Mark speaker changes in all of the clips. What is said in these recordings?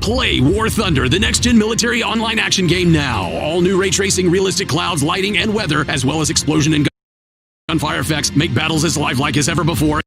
Speaker 1: Play War Thunder, the next-gen military online action game now. All new ray tracing, realistic clouds, lighting, and weather, as well as explosion and gunfire effects, make battles as lifelike as ever before.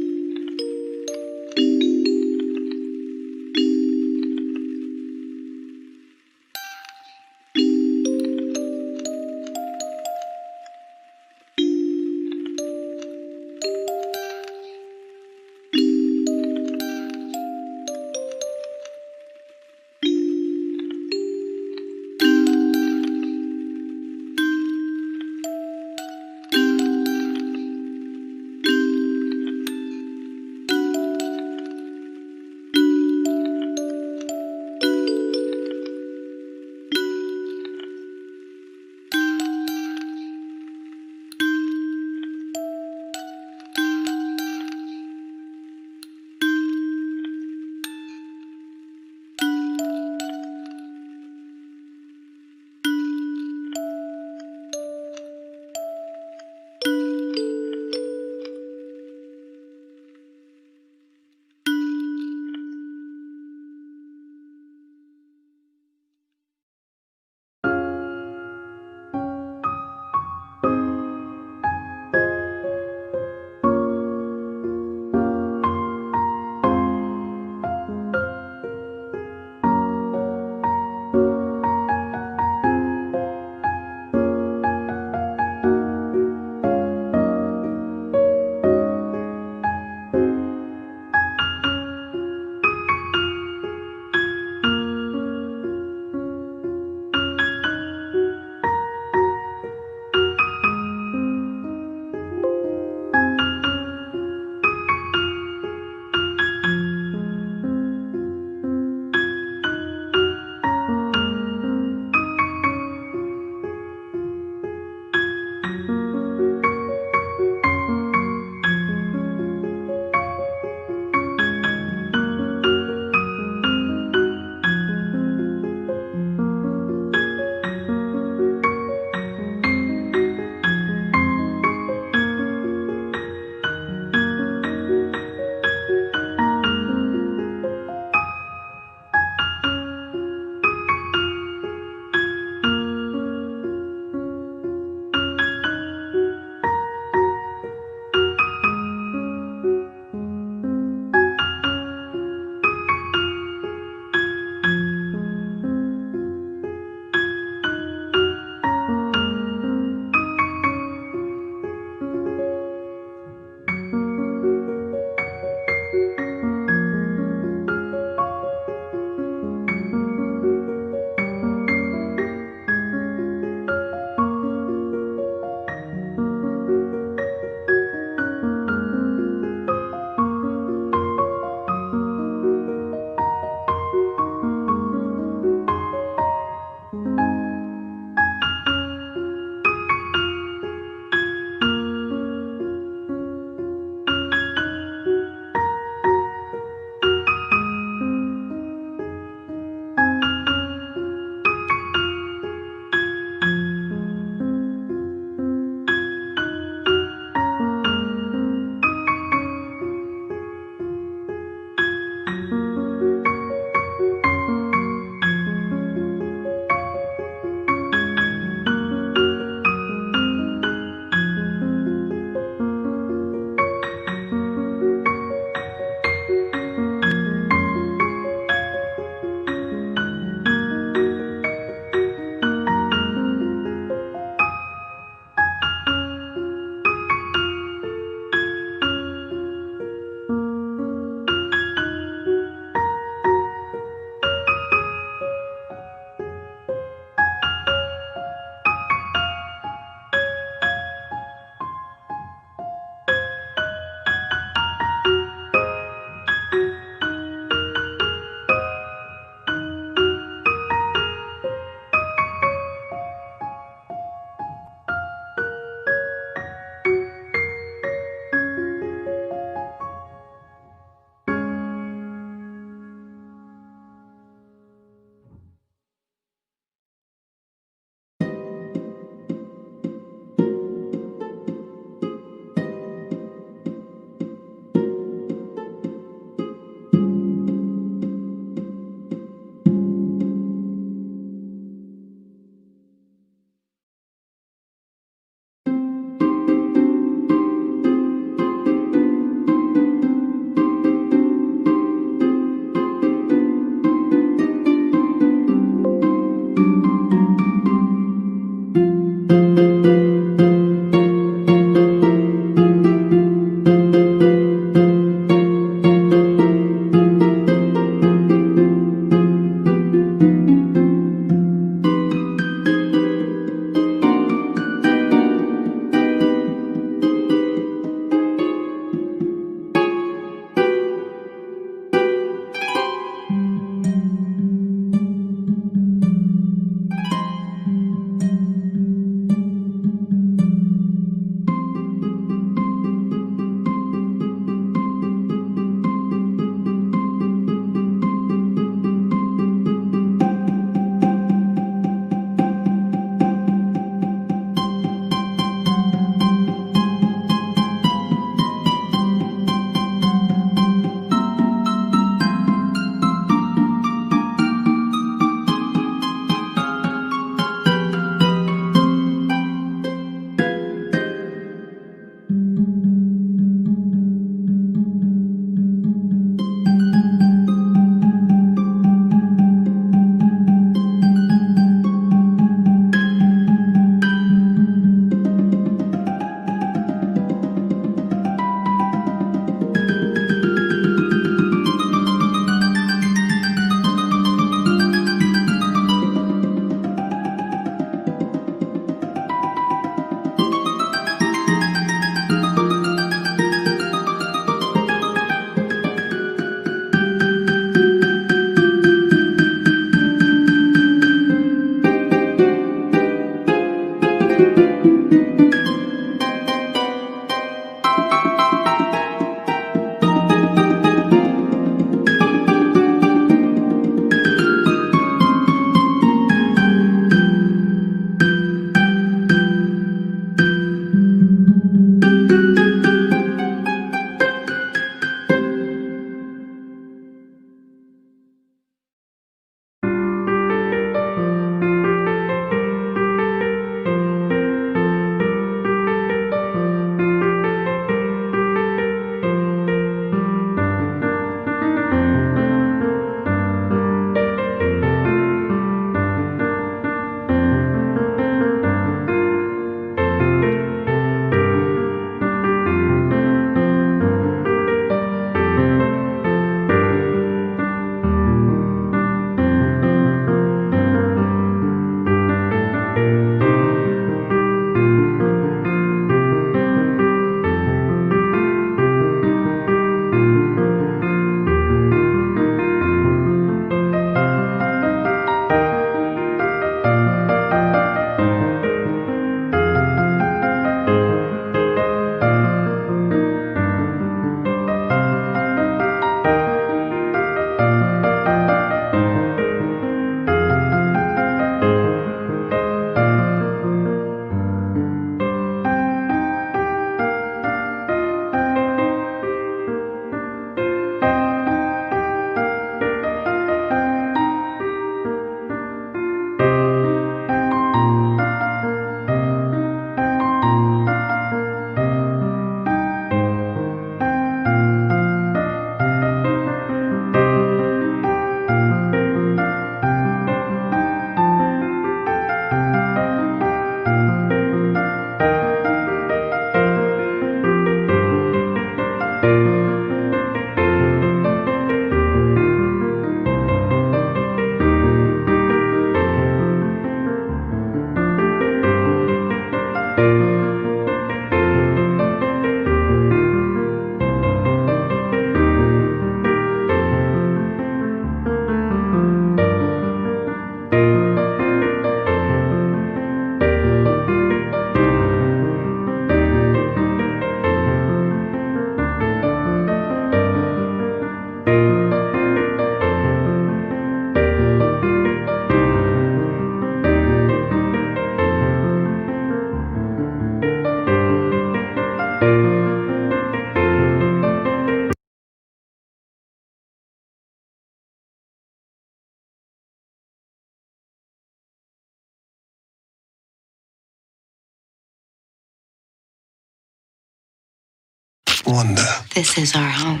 Speaker 2: wonder.
Speaker 3: This is our home.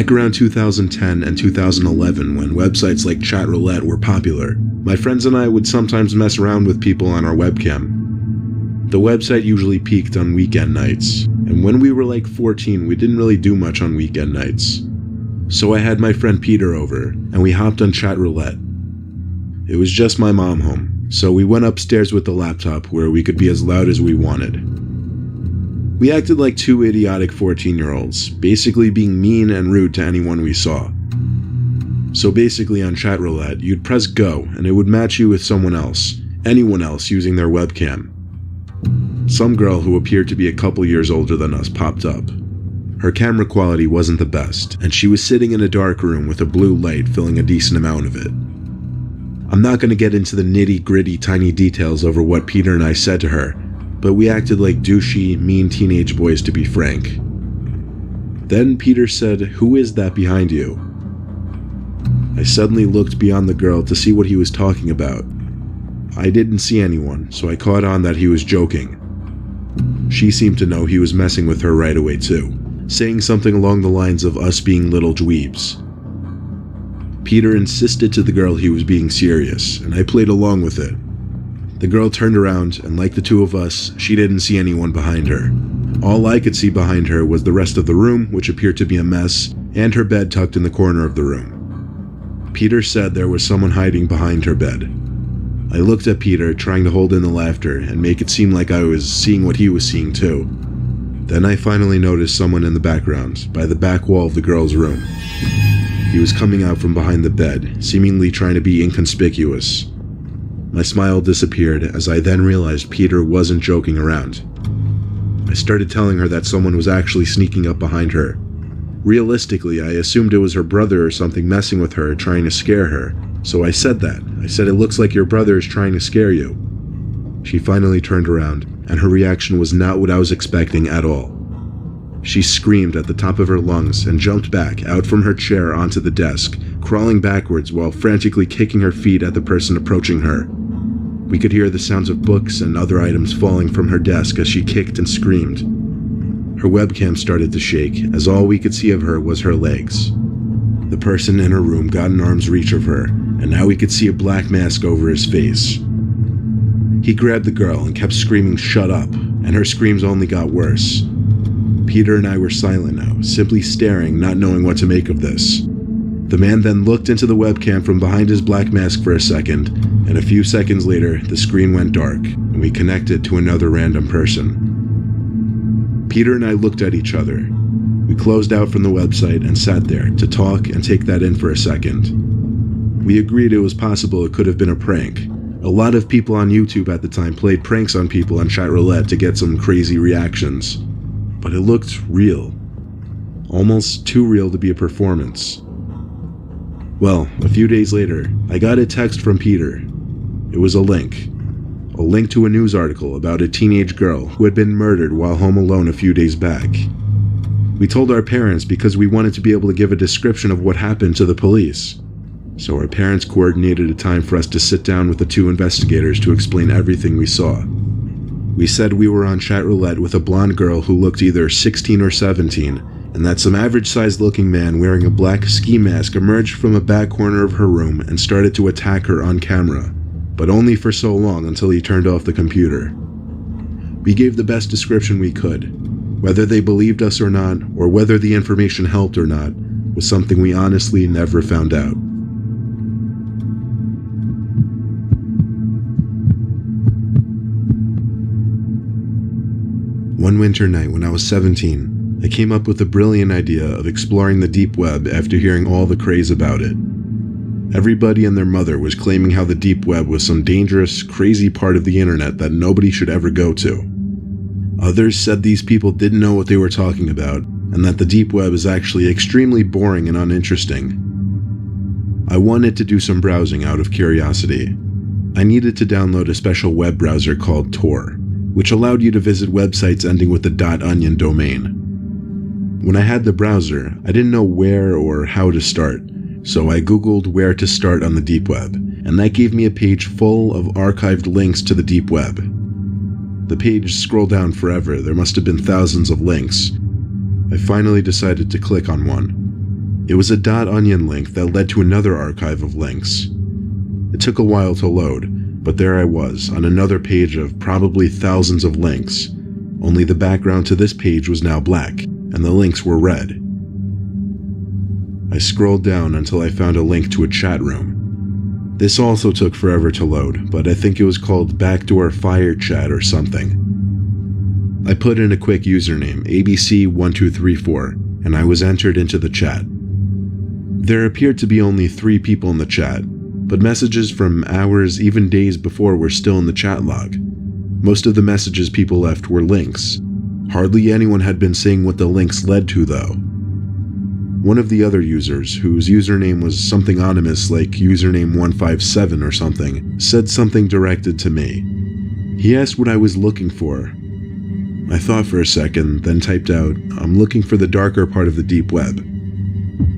Speaker 2: Back around 2010 and 2011, when websites like Chatroulette were popular, my friends and I would sometimes mess around with people on our webcam. The website usually peaked on weekend nights, and when we were like 14, we didn't really do much on weekend nights. So I had my friend Peter over, and we hopped on Chatroulette. It was just my mom home, so we went upstairs with the laptop where we could be as loud as we wanted. We acted like two idiotic 14-year-olds, basically being mean and rude to anyone we saw. So basically on Chatroulette, you'd press go and it would match you with someone else, anyone else using their webcam. Some girl who appeared to be a couple years older than us popped up. Her camera quality wasn't the best, and she was sitting in a dark room with a blue light filling a decent amount of it. I'm not going to get into the nitty-gritty tiny details over what Peter and I said to her, but we acted like douchey, mean teenage boys to be frank. Then Peter said, "Who is that behind you?" I suddenly looked beyond the girl to see what he was talking about. I didn't see anyone, so I caught on that he was joking. She seemed to know he was messing with her right away too, saying something along the lines of us being little dweebs. Peter insisted to the girl he was being serious, and I played along with it. The girl turned around, and like the two of us, she didn't see anyone behind her. All I could see behind her was the rest of the room, which appeared to be a mess, and her bed tucked in the corner of the room. Peter said there was someone hiding behind her bed. I looked at Peter, trying to hold in the laughter and make it seem like I was seeing what he was seeing too. Then I finally noticed someone in the background, by the back wall of the girl's room. He was coming out from behind the bed, seemingly trying to be inconspicuous. My smile disappeared as I then realized Peter wasn't joking around. I started telling her that someone was actually sneaking up behind her. Realistically, I assumed it was her brother or something messing with her, trying to scare her. So I said that. I said, "It looks like your brother is trying to scare you." She finally turned around, and her reaction was not what I was expecting at all. She screamed at the top of her lungs and jumped back out from her chair onto the desk, crawling backwards while frantically kicking her feet at the person approaching her. We could hear the sounds of books and other items falling from her desk as she kicked and screamed. Her webcam started to shake, as all we could see of her was her legs. The person in her room got in arm's reach of her, and now we could see a black mask over his face. He grabbed the girl and kept screaming, "Shut up," and her screams only got worse. Peter and I were silent now, simply staring, not knowing what to make of this. The man then looked into the webcam from behind his black mask for a second, and a few seconds later, the screen went dark, and we connected to another random person. Peter and I looked at each other. We closed out from the website and sat there to talk and take that in for a second. We agreed it was possible it could have been a prank. A lot of people on YouTube at the time played pranks on people on Chatroulette to get some crazy reactions. But it looked real. Almost too real to be a performance. Well, a few days later, I got a text from Peter. It was a link to a news article about a teenage girl who had been murdered while home alone a few days back. We told our parents because we wanted to be able to give a description of what happened to the police. So our parents coordinated a time for us to sit down with the two investigators to explain everything we saw. We said we were on Chatroulette with a blonde girl who looked either 16 or 17, and that some average-sized looking man wearing a black ski mask emerged from a back corner of her room and started to attack her on camera, but only for so long until he turned off the computer. We gave the best description we could. Whether they believed us or not, or whether the information helped or not, was something we honestly never found out. One winter night when I was 17, I came up with a brilliant idea of exploring the deep web after hearing all the craze about it. Everybody and their mother was claiming how the deep web was some dangerous, crazy part of the internet that nobody should ever go to. Others said these people didn't know what they were talking about, and that the deep web is actually extremely boring and uninteresting. I wanted to do some browsing out of curiosity. I needed to download a special web browser called Tor, which allowed you to visit websites ending with the .onion domain. When I had the browser, I didn't know where or how to start, so I googled where to start on the deep web, and that gave me a page full of archived links to the deep web. The page scrolled down forever. There must have been thousands of links. I finally decided to click on one. It was a .onion link that led to another archive of links. It took a while to load, but there I was, on another page of probably thousands of links, only the background to this page was now black, and the links were red. I scrolled down until I found a link to a chat room. This also took forever to load, but I think it was called Backdoor Fire Chat or something. I put in a quick username, ABC1234, and I was entered into the chat. There appeared to be only 3 people in the chat, but messages from hours, even days before, were still in the chat log. Most of the messages people left were links. Hardly anyone had been saying what the links led to, though. One of the other users, whose username was something ominous like username 157 or something, said something directed to me. He asked what I was looking for. I thought for a second, then typed out, "I'm looking for the darker part of the deep web."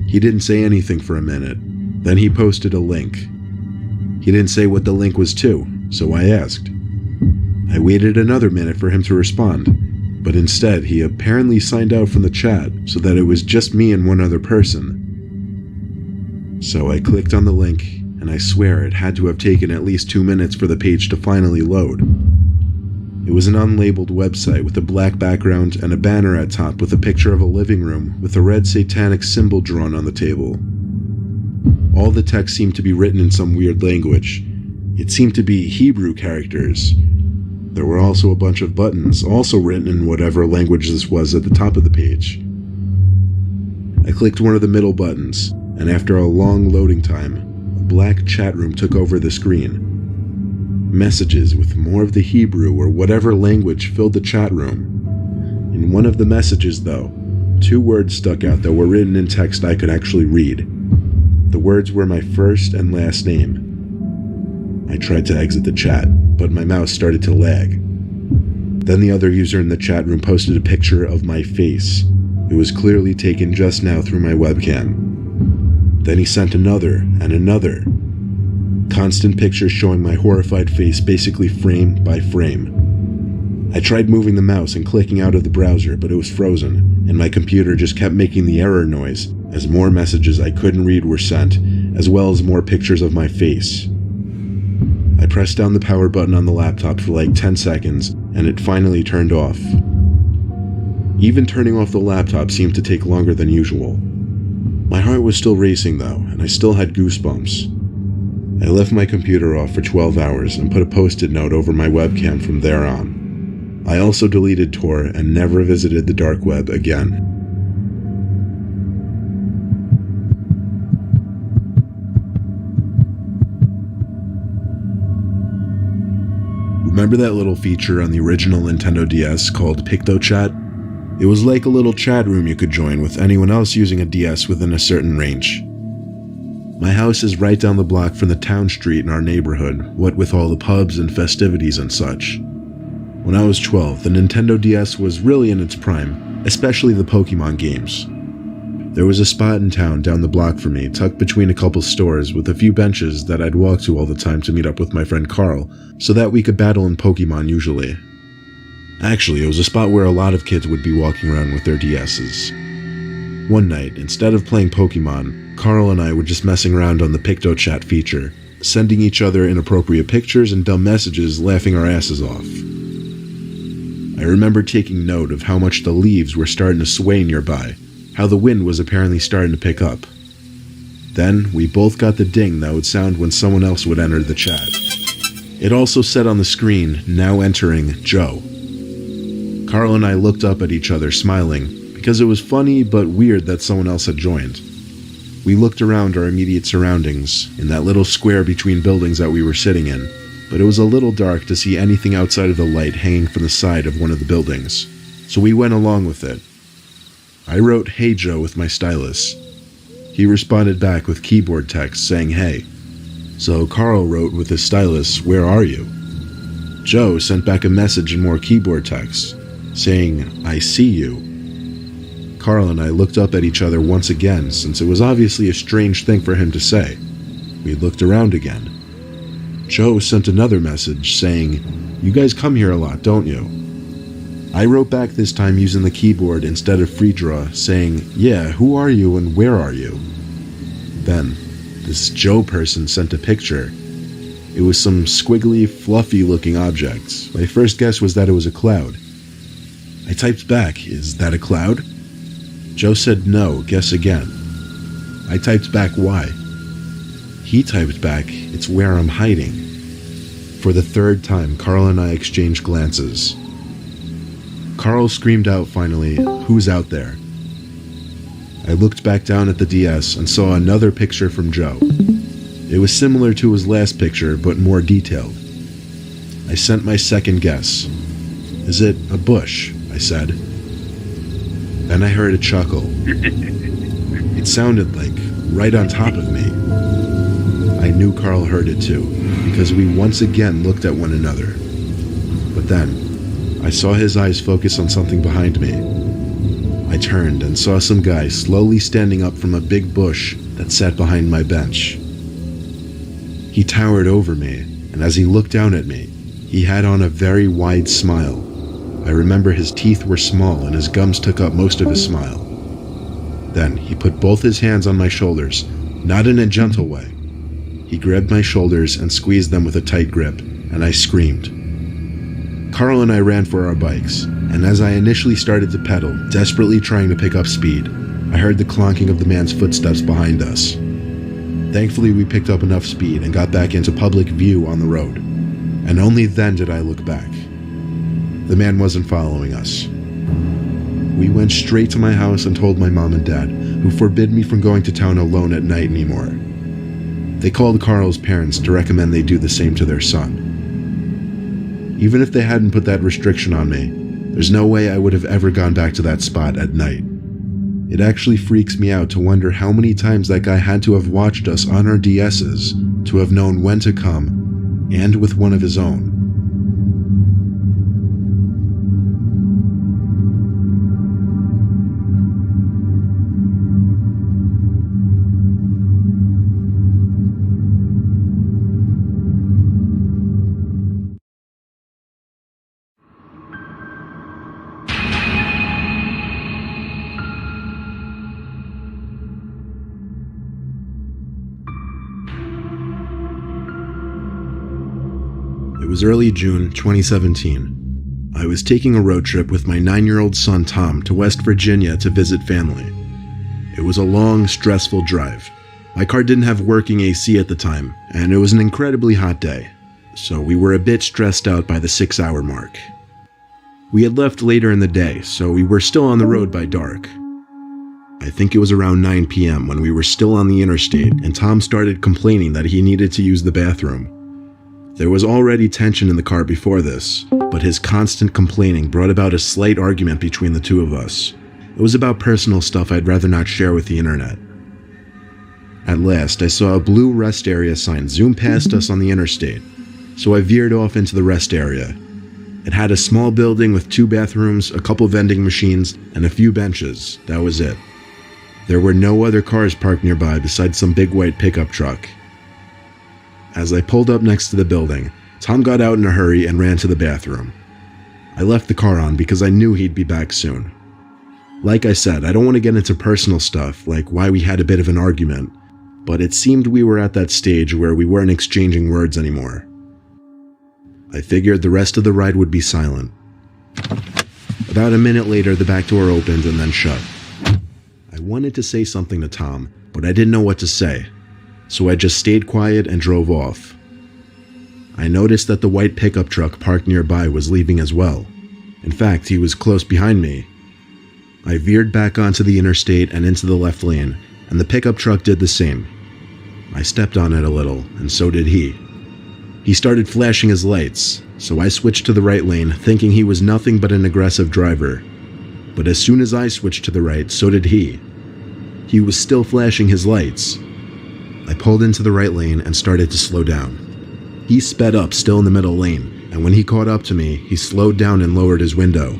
Speaker 2: He didn't say anything for a minute. Then he posted a link. He didn't say what the link was to, so I asked. I waited another minute for him to respond, but instead he apparently signed out from the chat so that it was just me and one other person. So I clicked on the link, and I swear it had to have taken at least 2 minutes for the page to finally load. It was an unlabeled website with a black background and a banner at top with a picture of a living room with a red satanic symbol drawn on the table. All the text seemed to be written in some weird language. It seemed to be Hebrew characters. There were also a bunch of buttons, also written in whatever language this was at the top of the page. I clicked one of the middle buttons, and after a long loading time, a black chat room took over the screen. Messages with more of the Hebrew or whatever language filled the chat room. In one of the messages, though, 2 words stuck out that were written in text I could actually read. The words were my first and last name. I tried to exit the chat, but my mouse started to lag. Then the other user in the chat room posted a picture of my face. It was clearly taken just now through my webcam. Then he sent another and another. Constant pictures showing my horrified face basically frame by frame. I tried moving the mouse and clicking out of the browser, but it was frozen, and my computer just kept making the error noise as more messages I couldn't read were sent, as well as more pictures of my face. I pressed down the power button on the laptop for like 10 seconds, and it finally turned off. Even turning off the laptop seemed to take longer than usual. My heart was still racing though, and I still had goosebumps. I left my computer off for 12 hours and put a post-it note over my webcam from there on. I also deleted Tor and never visited the dark web again. Remember that little feature on the original Nintendo DS called PictoChat? It was like a little chat room you could join with anyone else using a DS within a certain range. My house is right down the block from the town street in our neighborhood, what with all the pubs and festivities and such. When I was 12, the Nintendo DS was really in its prime, especially the Pokemon games. There was a spot in town down the block from me, tucked between a couple stores with a few benches that I'd walk to all the time to meet up with my friend Carl, so that we could battle in Pokemon usually. Actually, it was a spot where a lot of kids would be walking around with their DSs. One night, instead of playing Pokemon, Carl and I were just messing around on the PictoChat feature, sending each other inappropriate pictures and dumb messages, laughing our asses off. I remember taking note of how much the leaves were starting to sway nearby, how the wind was apparently starting to pick up. Then, we both got the ding that would sound when someone else would enter the chat. It also said on the screen, "Now entering, Joe." Carl and I looked up at each other, smiling, because it was funny but weird that someone else had joined. We looked around our immediate surroundings, in that little square between buildings that we were sitting in, but it was a little dark to see anything outside of the light hanging from the side of one of the buildings, so we went along with it. I wrote "Hey Joe" with my stylus. He responded back with keyboard text saying "Hey." So Carl wrote with his stylus, "Where are you?" Joe sent back a message in more keyboard text, saying, "I see you." Carl and I looked up at each other once again, since it was obviously a strange thing for him to say. We looked around again. Joe sent another message saying, "You guys come here a lot, don't you?" I wrote back this time using the keyboard instead of free draw, saying, "Yeah, who are you and where are you?" Then, this Joe person sent a picture. It was some squiggly, fluffy-looking object. My first guess was that it was a cloud. I typed back, "Is that a cloud?" Joe said, "No, guess again." I typed back, "Why?" He typed back, "It's where I'm hiding." For the third time, Carl and I exchanged glances. Carl screamed out finally, "Who's out there?" I looked back down at the DS and saw another picture from Joe. It was similar to his last picture, but more detailed. I sent my second guess. "Is it a bush?" I said. Then I heard a chuckle. It sounded like right on top of me. I knew Carl heard it too, because we once again looked at one another. But then, I saw his eyes focus on something behind me. I turned and saw some guy slowly standing up from a big bush that sat behind my bench. He towered over me, and as he looked down at me, he had on a very wide smile. I remember his teeth were small and his gums took up most of his smile. Then he put both his hands on my shoulders, not in a gentle way. He grabbed my shoulders and squeezed them with a tight grip, and I screamed. Carl and I ran for our bikes, and as I initially started to pedal, desperately trying to pick up speed, I heard the clonking of the man's footsteps behind us. Thankfully, we picked up enough speed and got back into public view on the road, and only then did I look back. The man wasn't following us. We went straight to my house and told my mom and dad, who forbid me from going to town alone at night anymore. They called Carl's parents to recommend they do the same to their son. Even if they hadn't put that restriction on me, there's no way I would have ever gone back to that spot at night. It actually freaks me out to wonder how many times that guy had to have watched us on our DS's to have known when to come, and with one of his own. It was early June 2017. I was taking a road trip with my 9-year-old son Tom to West Virginia to visit family. It was a long, stressful drive. My car didn't have working AC at the time, and it was an incredibly hot day, so we were a bit stressed out by the 6-hour mark. We had left later in the day, so we were still on the road by dark. I think it was around 9 p.m. when we were still on the interstate, and Tom started complaining that he needed to use the bathroom. There was already tension in the car before this, but his constant complaining brought about a slight argument between the two of us. It was about personal stuff I'd rather not share with the internet. At last, I saw a blue rest area sign zoom past us on the interstate, so I veered off into the rest area. It had a small building with 2 bathrooms, a couple vending machines, and a few benches. That was it. There were no other cars parked nearby besides some big white pickup truck. As I pulled up next to the building, Tom got out in a hurry and ran to the bathroom. I left the car on because I knew he'd be back soon. Like I said, I don't want to get into personal stuff, like why we had a bit of an argument, but it seemed we were at that stage where we weren't exchanging words anymore. I figured the rest of the ride would be silent. About a minute later, the back door opened and then shut. I wanted to say something to Tom, but I didn't know what to say, so I just stayed quiet and drove off. I noticed that the white pickup truck parked nearby was leaving as well. In fact, he was close behind me. I veered back onto the interstate and into the left lane, and the pickup truck did the same. I stepped on it a little, and so did he. He started flashing his lights, so I switched to the right lane, thinking he was nothing but an aggressive driver. But as soon as I switched to the right, so did he. He was still flashing his lights. I pulled into the right lane and started to slow down. He sped up, still in the middle lane, and when he caught up to me, he slowed down and lowered his window.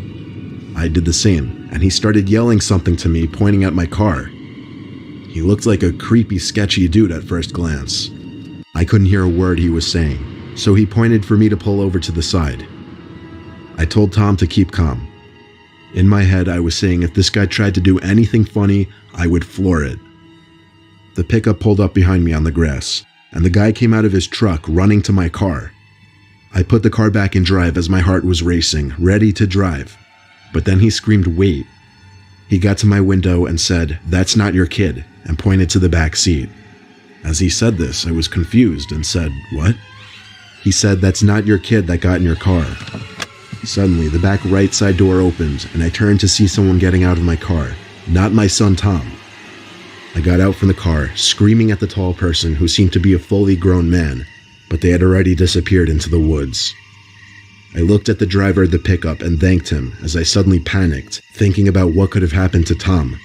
Speaker 2: I did the same, and he started yelling something to me, pointing at my car. He looked like a creepy, sketchy dude at first glance. I couldn't hear a word he was saying, so he pointed for me to pull over to the side. I told Tom to keep calm, In my head, I was saying if this guy tried to do anything funny, I would floor it. The pickup pulled up behind me on the grass, and the guy came out of his truck running to my car. I put the car back in drive as my heart was racing, ready to drive. But then he screamed, "Wait." He got to my window and said, "That's not your kid," and pointed to the back seat. As he said this, I was confused and said, "What?" He said, "That's not your kid that got in your car." Suddenly, the back right side door opened, and I turned to see someone getting out of my car, not my son Tom. I got out from the car, screaming at the tall person who seemed to be a fully grown man, but they had already disappeared into the woods. I looked at the driver of the pickup and thanked him as I suddenly panicked, thinking about what could have happened to Tom.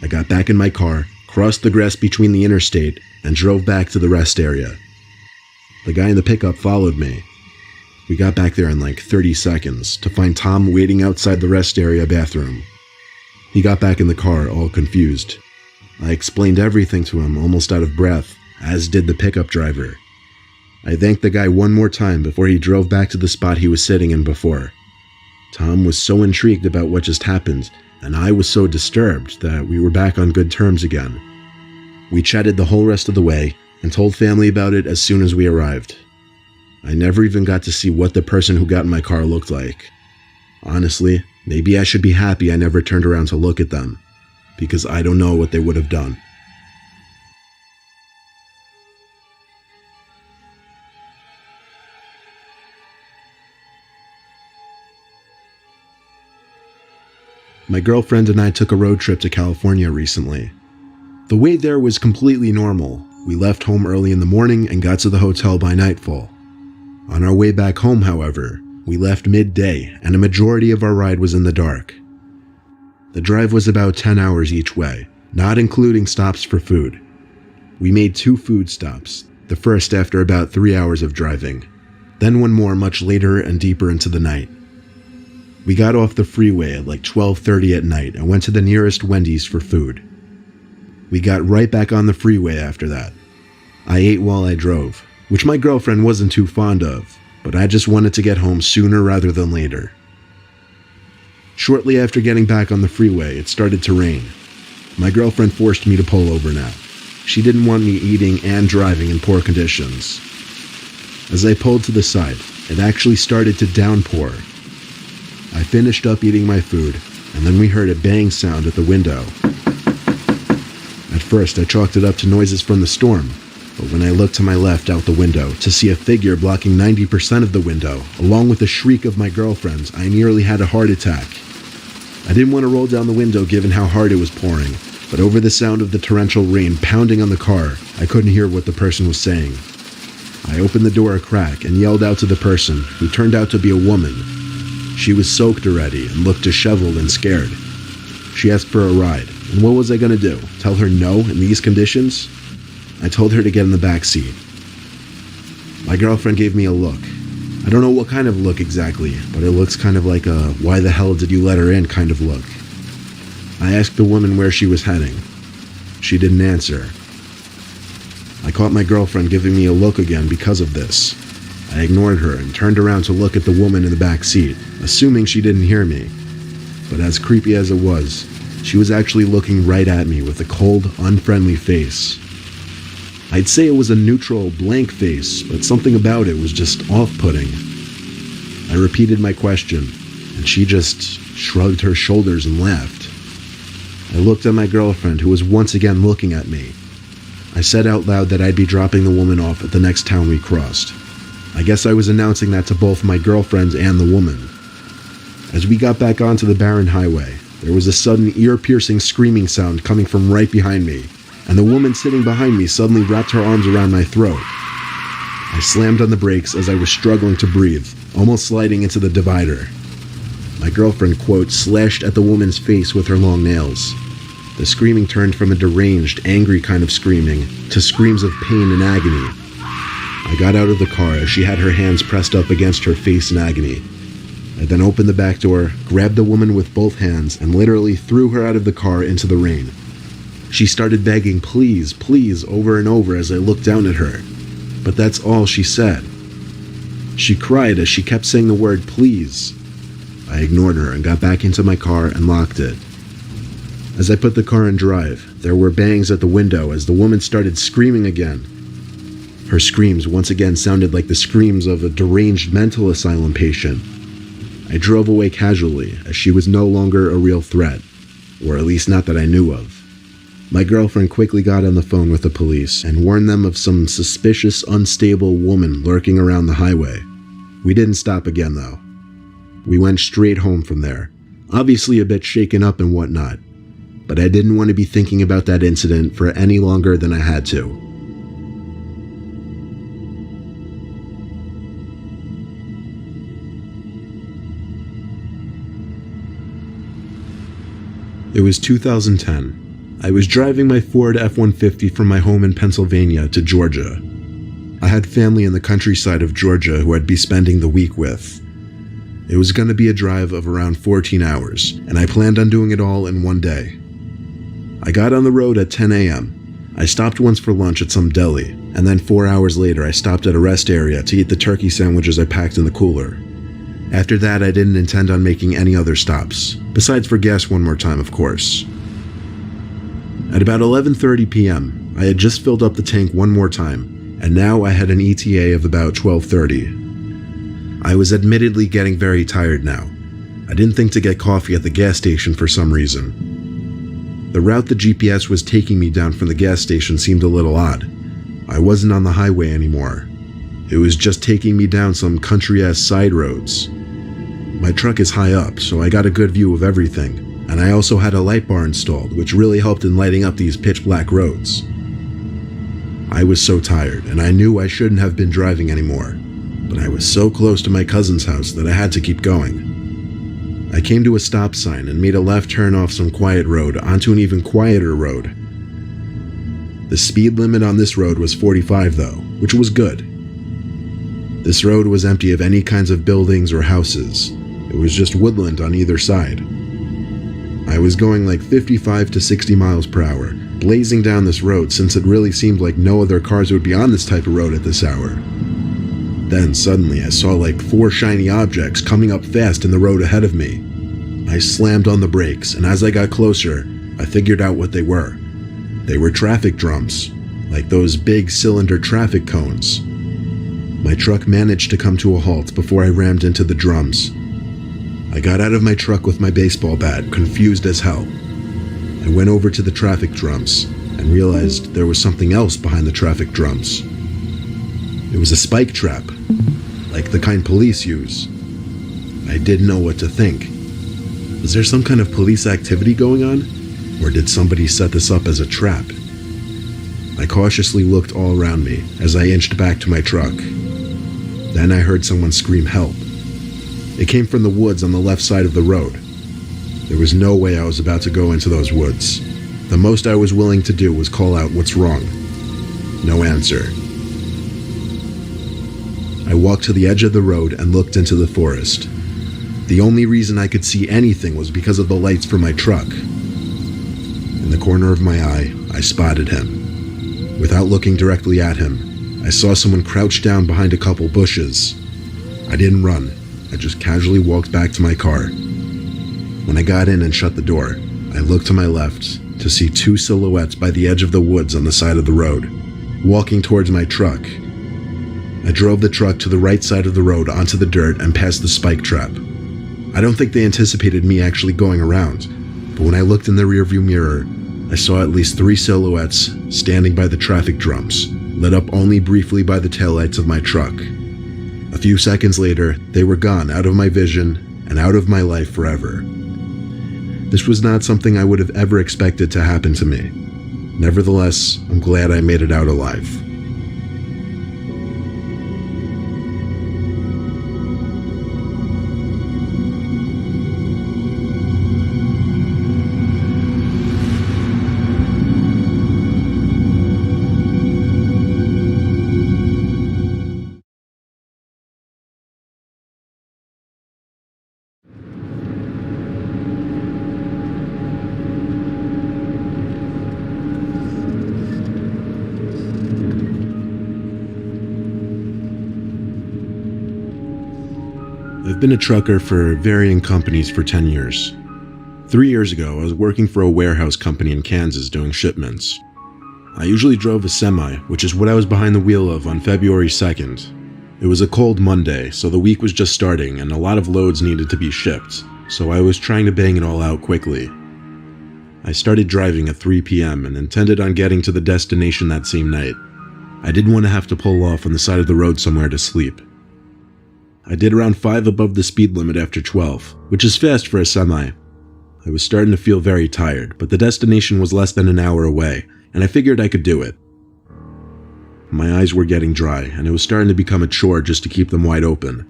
Speaker 2: I got back in my car, crossed the grass between the interstate, and drove back to the rest area. The guy in the pickup followed me. We got back there in like 30 seconds to find Tom waiting outside the rest area bathroom. He got back in the car, all confused. I explained everything to him, almost out of breath, as did the pickup driver. I thanked the guy one more time before he drove back to the spot he was sitting in before. Tom was so intrigued about what just happened, and I was so disturbed that we were back on good terms again. We chatted the whole rest of the way and told family about it as soon as we arrived. I never even got to see what the person who got in my car looked like. Honestly, maybe I should be happy I never turned around to look at them, because I don't know what they would have done. My girlfriend and I took a road trip to California recently. The way there was completely normal. We left home early in the morning and got to the hotel by nightfall. On our way back home, however, we left midday and a majority of our ride was in the dark. The drive was about 10 hours each way, not including stops for food. We made 2 food stops, the first after about 3 hours of driving, then one more much later and deeper into the night. We got off the freeway at like 12:30 at night and went to the nearest Wendy's for food. We got right back on the freeway after that. I ate while I drove, which my girlfriend wasn't too fond of, but I just wanted to get home sooner rather than later. Shortly after getting back on the freeway, it started to rain. My girlfriend forced me to pull over now. She didn't want me eating and driving in poor conditions. As I pulled to the side, it actually started to downpour. I finished up eating my food, and then we heard a bang sound at the window. At first, I chalked it up to noises from the storm, but when I looked to my left out the window to see a figure blocking 90% of the window, along with a shriek of my girlfriend's, I nearly had a heart attack. I didn't want to roll down the window given how hard it was pouring, but over the sound of the torrential rain pounding on the car, I couldn't hear what the person was saying. I opened the door a crack and yelled out to the person, who turned out to be a woman. She was soaked already and looked disheveled and scared. She asked for a ride, and what was I going to do? Tell her no in these conditions? I told her to get in the back seat. My girlfriend gave me a look. I don't know what kind of look exactly, but it looks kind of like a "why the hell did you let her in" kind of look. I asked the woman where she was heading. She didn't answer. I caught my girlfriend giving me a look again because of this. I ignored her and turned around to look at the woman in the back seat, assuming she didn't hear me. But as creepy as it was, she was actually looking right at me with a cold, unfriendly face. I'd say it was a neutral, blank face, but something about it was just off-putting. I repeated my question, and she just shrugged her shoulders and laughed. I looked at my girlfriend, who was once again looking at me. I said out loud that I'd be dropping the woman off at the next town we crossed. I guess I was announcing that to both my girlfriends and the woman. As we got back onto the barren highway, there was a sudden ear-piercing screaming sound coming from right behind me, and the woman sitting behind me suddenly wrapped her arms around my throat. I slammed on the brakes as I was struggling to breathe, almost sliding into the divider. My girlfriend, quote, slashed at the woman's face with her long nails. The screaming turned from a deranged, angry kind of screaming to screams of pain and agony. I got out of the car as she had her hands pressed up against her face in agony. I then opened the back door, grabbed the woman with both hands, and literally threw her out of the car into the rain. She started begging, "Please, please," over and over as I looked down at her. But that's all she said. She cried as she kept saying the word "please." I ignored her and got back into my car and locked it. As I put the car in drive, there were bangs at the window as the woman started screaming again. Her screams once again sounded like the screams of a deranged mental asylum patient. I drove away casually, as she was no longer a real threat, or at least not that I knew of. My girlfriend quickly got on the phone with the police and warned them of some suspicious, unstable woman lurking around the highway. We didn't stop again, though. We went straight home from there, obviously a bit shaken up and whatnot, but I didn't want to be thinking about that incident for any longer than I had to. It was 2010. I was driving my Ford F-150 from my home in Pennsylvania to Georgia. I had family in the countryside of Georgia who I'd be spending the week with. It was going to be a drive of around 14 hours, and I planned on doing it all in one day. I got on the road at 10 a.m. I stopped once for lunch at some deli, and then 4 hours later I stopped at a rest area to eat the turkey sandwiches I packed in the cooler. After that, I didn't intend on making any other stops, besides for gas one more time, of course. At about 11:30 p.m., I had just filled up the tank one more time, and now I had an ETA of about 12:30. I was admittedly getting very tired now. I didn't think to get coffee at the gas station for some reason. The route the GPS was taking me down from the gas station seemed a little odd. I wasn't on the highway anymore. It was just taking me down some country-ass side roads. My truck is high up, so I got a good view of everything, and I also had a light bar installed, which really helped in lighting up these pitch-black roads. I was so tired, and I knew I shouldn't have been driving anymore, but I was so close to my cousin's house that I had to keep going. I came to a stop sign and made a left turn off some quiet road onto an even quieter road. The speed limit on this road was 45 though, which was good. This road was empty of any kinds of buildings or houses. It was just woodland on either side. I was going like 55 to 60 miles per hour, blazing down this road since it really seemed like no other cars would be on this type of road at this hour. Then suddenly I saw like 4 shiny objects coming up fast in the road ahead of me. I slammed on the brakes, and as I got closer, I figured out what they were. They were traffic drums, like those big cylinder traffic cones. My truck managed to come to a halt before I rammed into the drums. I got out of my truck with my baseball bat, confused as hell. I went over to the traffic drums and realized there was something else behind the traffic drums. It was a spike trap, like the kind police use. I didn't know what to think. Was there some kind of police activity going on? Or did somebody set this up as a trap? I cautiously looked all around me as I inched back to my truck. Then I heard someone scream help. It came from the woods on the left side of the road. There was no way I was about to go into those woods. The most I was willing to do was call out, "What's wrong?" No answer. I walked to the edge of the road and looked into the forest. The only reason I could see anything was because of the lights from my truck. In the corner of my eye, I spotted him. Without looking directly at him, I saw someone crouched down behind a couple bushes. I didn't run. I just casually walked back to my car. When I got in and shut the door, I looked to my left to see 2 silhouettes by the edge of the woods on the side of the road, walking towards my truck. I drove the truck to the right side of the road onto the dirt and past the spike trap. I don't think they anticipated me actually going around, but when I looked in the rearview mirror, I saw at least 3 silhouettes standing by the traffic drums, lit up only briefly by the taillights of my truck. A few seconds later, they were gone out of my vision and out of my life forever. This was not something I would have ever expected to happen to me. Nevertheless, I'm glad I made it out alive. I've been a trucker for varying companies for 10 years. 3 years ago, I was working for a warehouse company in Kansas doing shipments. I usually drove a semi, which is what I was behind the wheel of on February 2nd. It was a cold Monday, so the week was just starting and a lot of loads needed to be shipped, so I was trying to bang it all out quickly. I started driving at 3 p.m. and intended on getting to the destination that same night. I didn't want to have to pull off on the side of the road somewhere to sleep. I did around 5 above the speed limit after 12, which is fast for a semi. I was starting to feel very tired, but the destination was less than an hour away, and I figured I could do it. My eyes were getting dry, and it was starting to become a chore just to keep them wide open.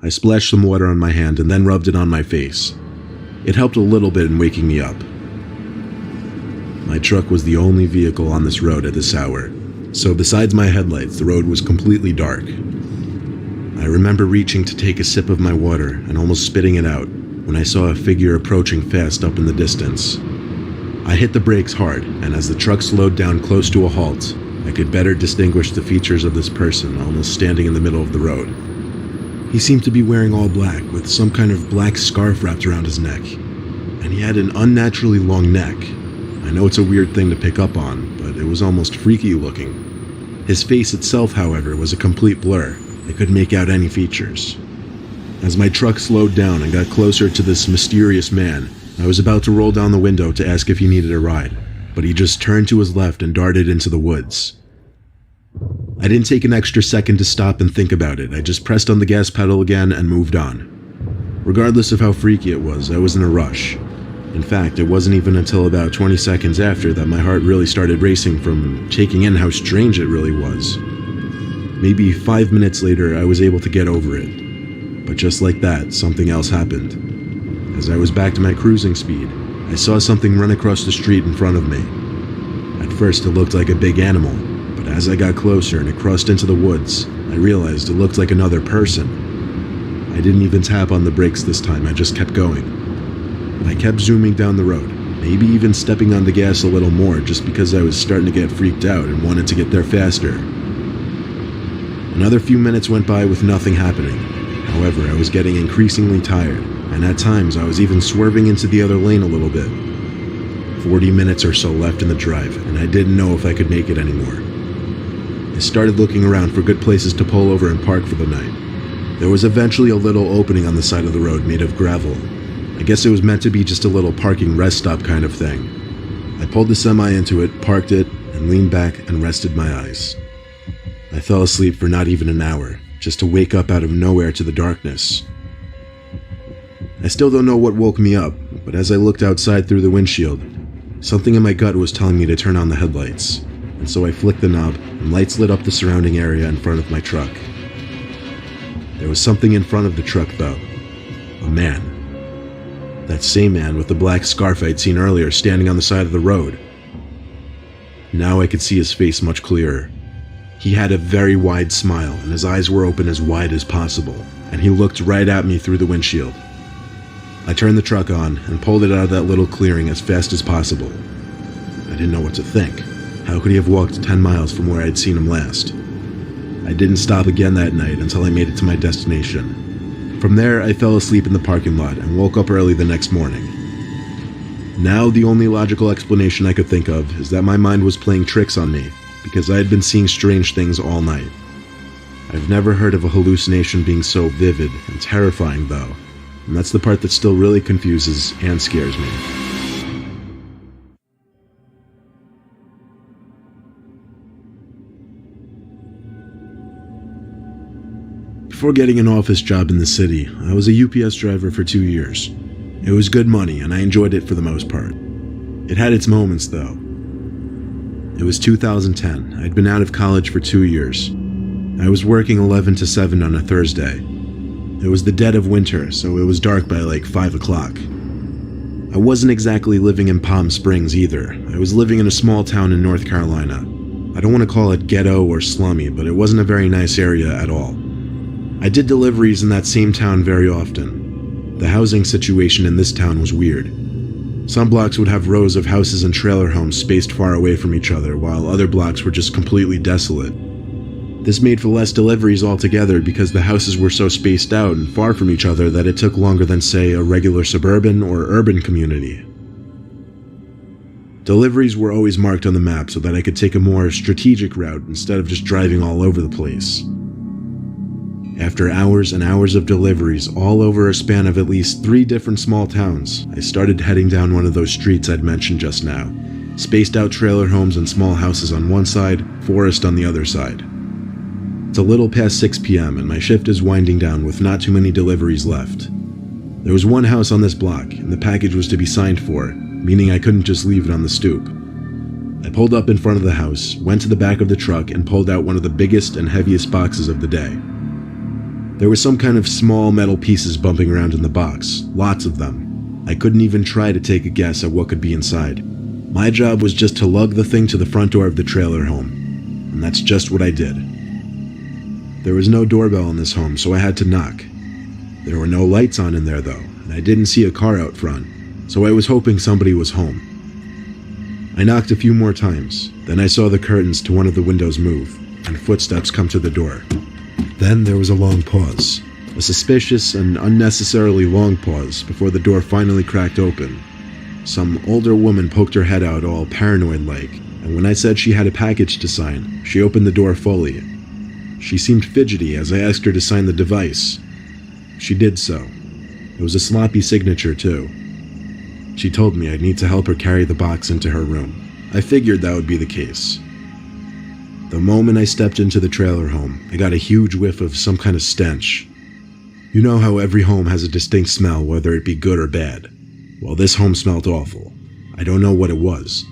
Speaker 2: I splashed some water on my hand and then rubbed it on my face. It helped a little bit in waking me up. My truck was the only vehicle on this road at this hour, so besides my headlights, the road was completely dark. I remember reaching to take a sip of my water and almost spitting it out when I saw a figure approaching fast up in the distance. I hit the brakes hard, and as the truck slowed down close to a halt, I could better distinguish the features of this person almost standing in the middle of the road. He seemed to be wearing all black with some kind of black scarf wrapped around his neck, and he had an unnaturally long neck. I know it's a weird thing to pick up on, but it was almost freaky looking. His face itself, however, was a complete blur. I couldn't make out any features. As my truck slowed down and got closer to this mysterious man, I was about to roll down the window to ask if he needed a ride, but he just turned to his left and darted into the woods. I didn't take an extra second to stop and think about it. I just pressed on the gas pedal again and moved on. Regardless of how freaky it was, I was in a rush. In fact, it wasn't even until about 20 seconds after that my heart really started racing from taking in how strange it really was. Maybe 5 minutes later, I was able to get over it. But just like that, something else happened. As I was back to my cruising speed, I saw something run across the street in front of me. At first, it looked like a big animal, but as I got closer and it crossed into the woods, I realized it looked like another person. I didn't even tap on the brakes this time, I just kept going. I kept zooming down the road, maybe even stepping on the gas a little more just because I was starting to get freaked out and wanted to get there faster. Another few minutes went by with nothing happening. However, I was getting increasingly tired, and at times I was even swerving into the other lane a little bit. 40 minutes or so left in the drive, and I didn't know if I could make it anymore. I started looking around for good places to pull over and park for the night. There was eventually a little opening on the side of the road made of gravel. I guess it was meant to be just a little parking rest stop kind of thing. I pulled the semi into it, parked it, and leaned back and rested my eyes. I fell asleep for not even an hour, just to wake up out of nowhere to the darkness. I still don't know what woke me up, but as I looked outside through the windshield, something in my gut was telling me to turn on the headlights, and so I flicked the knob and lights lit up the surrounding area in front of my truck. There was something in front of the truck though. A man. That same man with the black scarf I'd seen earlier standing on the side of the road. Now I could see his face much clearer. He had a very wide smile and his eyes were open as wide as possible, and he looked right at me through the windshield. I turned the truck on and pulled it out of that little clearing as fast as possible. I didn't know what to think. How could he have walked 10 miles from where I'd seen him last? I didn't stop again that night until I made it to my destination. From there, I fell asleep in the parking lot and woke up early the next morning. Now, the only logical explanation I could think of is that my mind was playing tricks on me because I had been seeing strange things all night. I've never heard of a hallucination being so vivid and terrifying though, and that's the part that still really confuses and scares me. Before getting an office job in the city, I was a UPS driver for 2 years. It was good money, and I enjoyed it for the most part. It had its moments, though. It was 2010. I'd been out of college for 2 years. I was working 11 to 7 on a Thursday. It was the dead of winter, so it was dark by like 5 o'clock. I wasn't exactly living in Palm Springs either. I was living in a small town in North Carolina. I don't want to call it ghetto or slummy, but it wasn't a very nice area at all. I did deliveries in that same town very often. The housing situation in this town was weird. Some blocks would have rows of houses and trailer homes spaced far away from each other, while other blocks were just completely desolate. This made for less deliveries altogether because the houses were so spaced out and far from each other that it took longer than, say, a regular suburban or urban community. Deliveries were always marked on the map so that I could take a more strategic route instead of just driving all over the place. After hours and hours of deliveries, all over a span of at least 3 different small towns, I started heading down one of those streets I'd mentioned just now. Spaced out trailer homes and small houses on one side, forest on the other side. It's a little past 6 p.m. and my shift is winding down with not too many deliveries left. There was one house on this block, and the package was to be signed for, meaning I couldn't just leave it on the stoop. I pulled up in front of the house, went to the back of the truck, and pulled out one of the biggest and heaviest boxes of the day. There were some kind of small metal pieces bumping around in the box, lots of them. I couldn't even try to take a guess at what could be inside. My job was just to lug the thing to the front door of the trailer home, and that's just what I did. There was no doorbell in this home, so I had to knock. There were no lights on in there though, and I didn't see a car out front, so I was hoping somebody was home. I knocked a few more times, then I saw the curtains to one of the windows move, and footsteps come to the door. Then there was a long pause, a suspicious and unnecessarily long pause before the door finally cracked open. Some older woman poked her head out all paranoid-like, and when I said she had a package to sign, she opened the door fully. She seemed fidgety as I asked her to sign the device. She did so. It was a sloppy signature, too. She told me I'd need to help her carry the box into her room. I figured that would be the case. The moment I stepped into the trailer home, I got a huge whiff of some kind of stench. You know how every home has a distinct smell, whether it be good or bad? Well, this home smelled awful. I don't know what it was.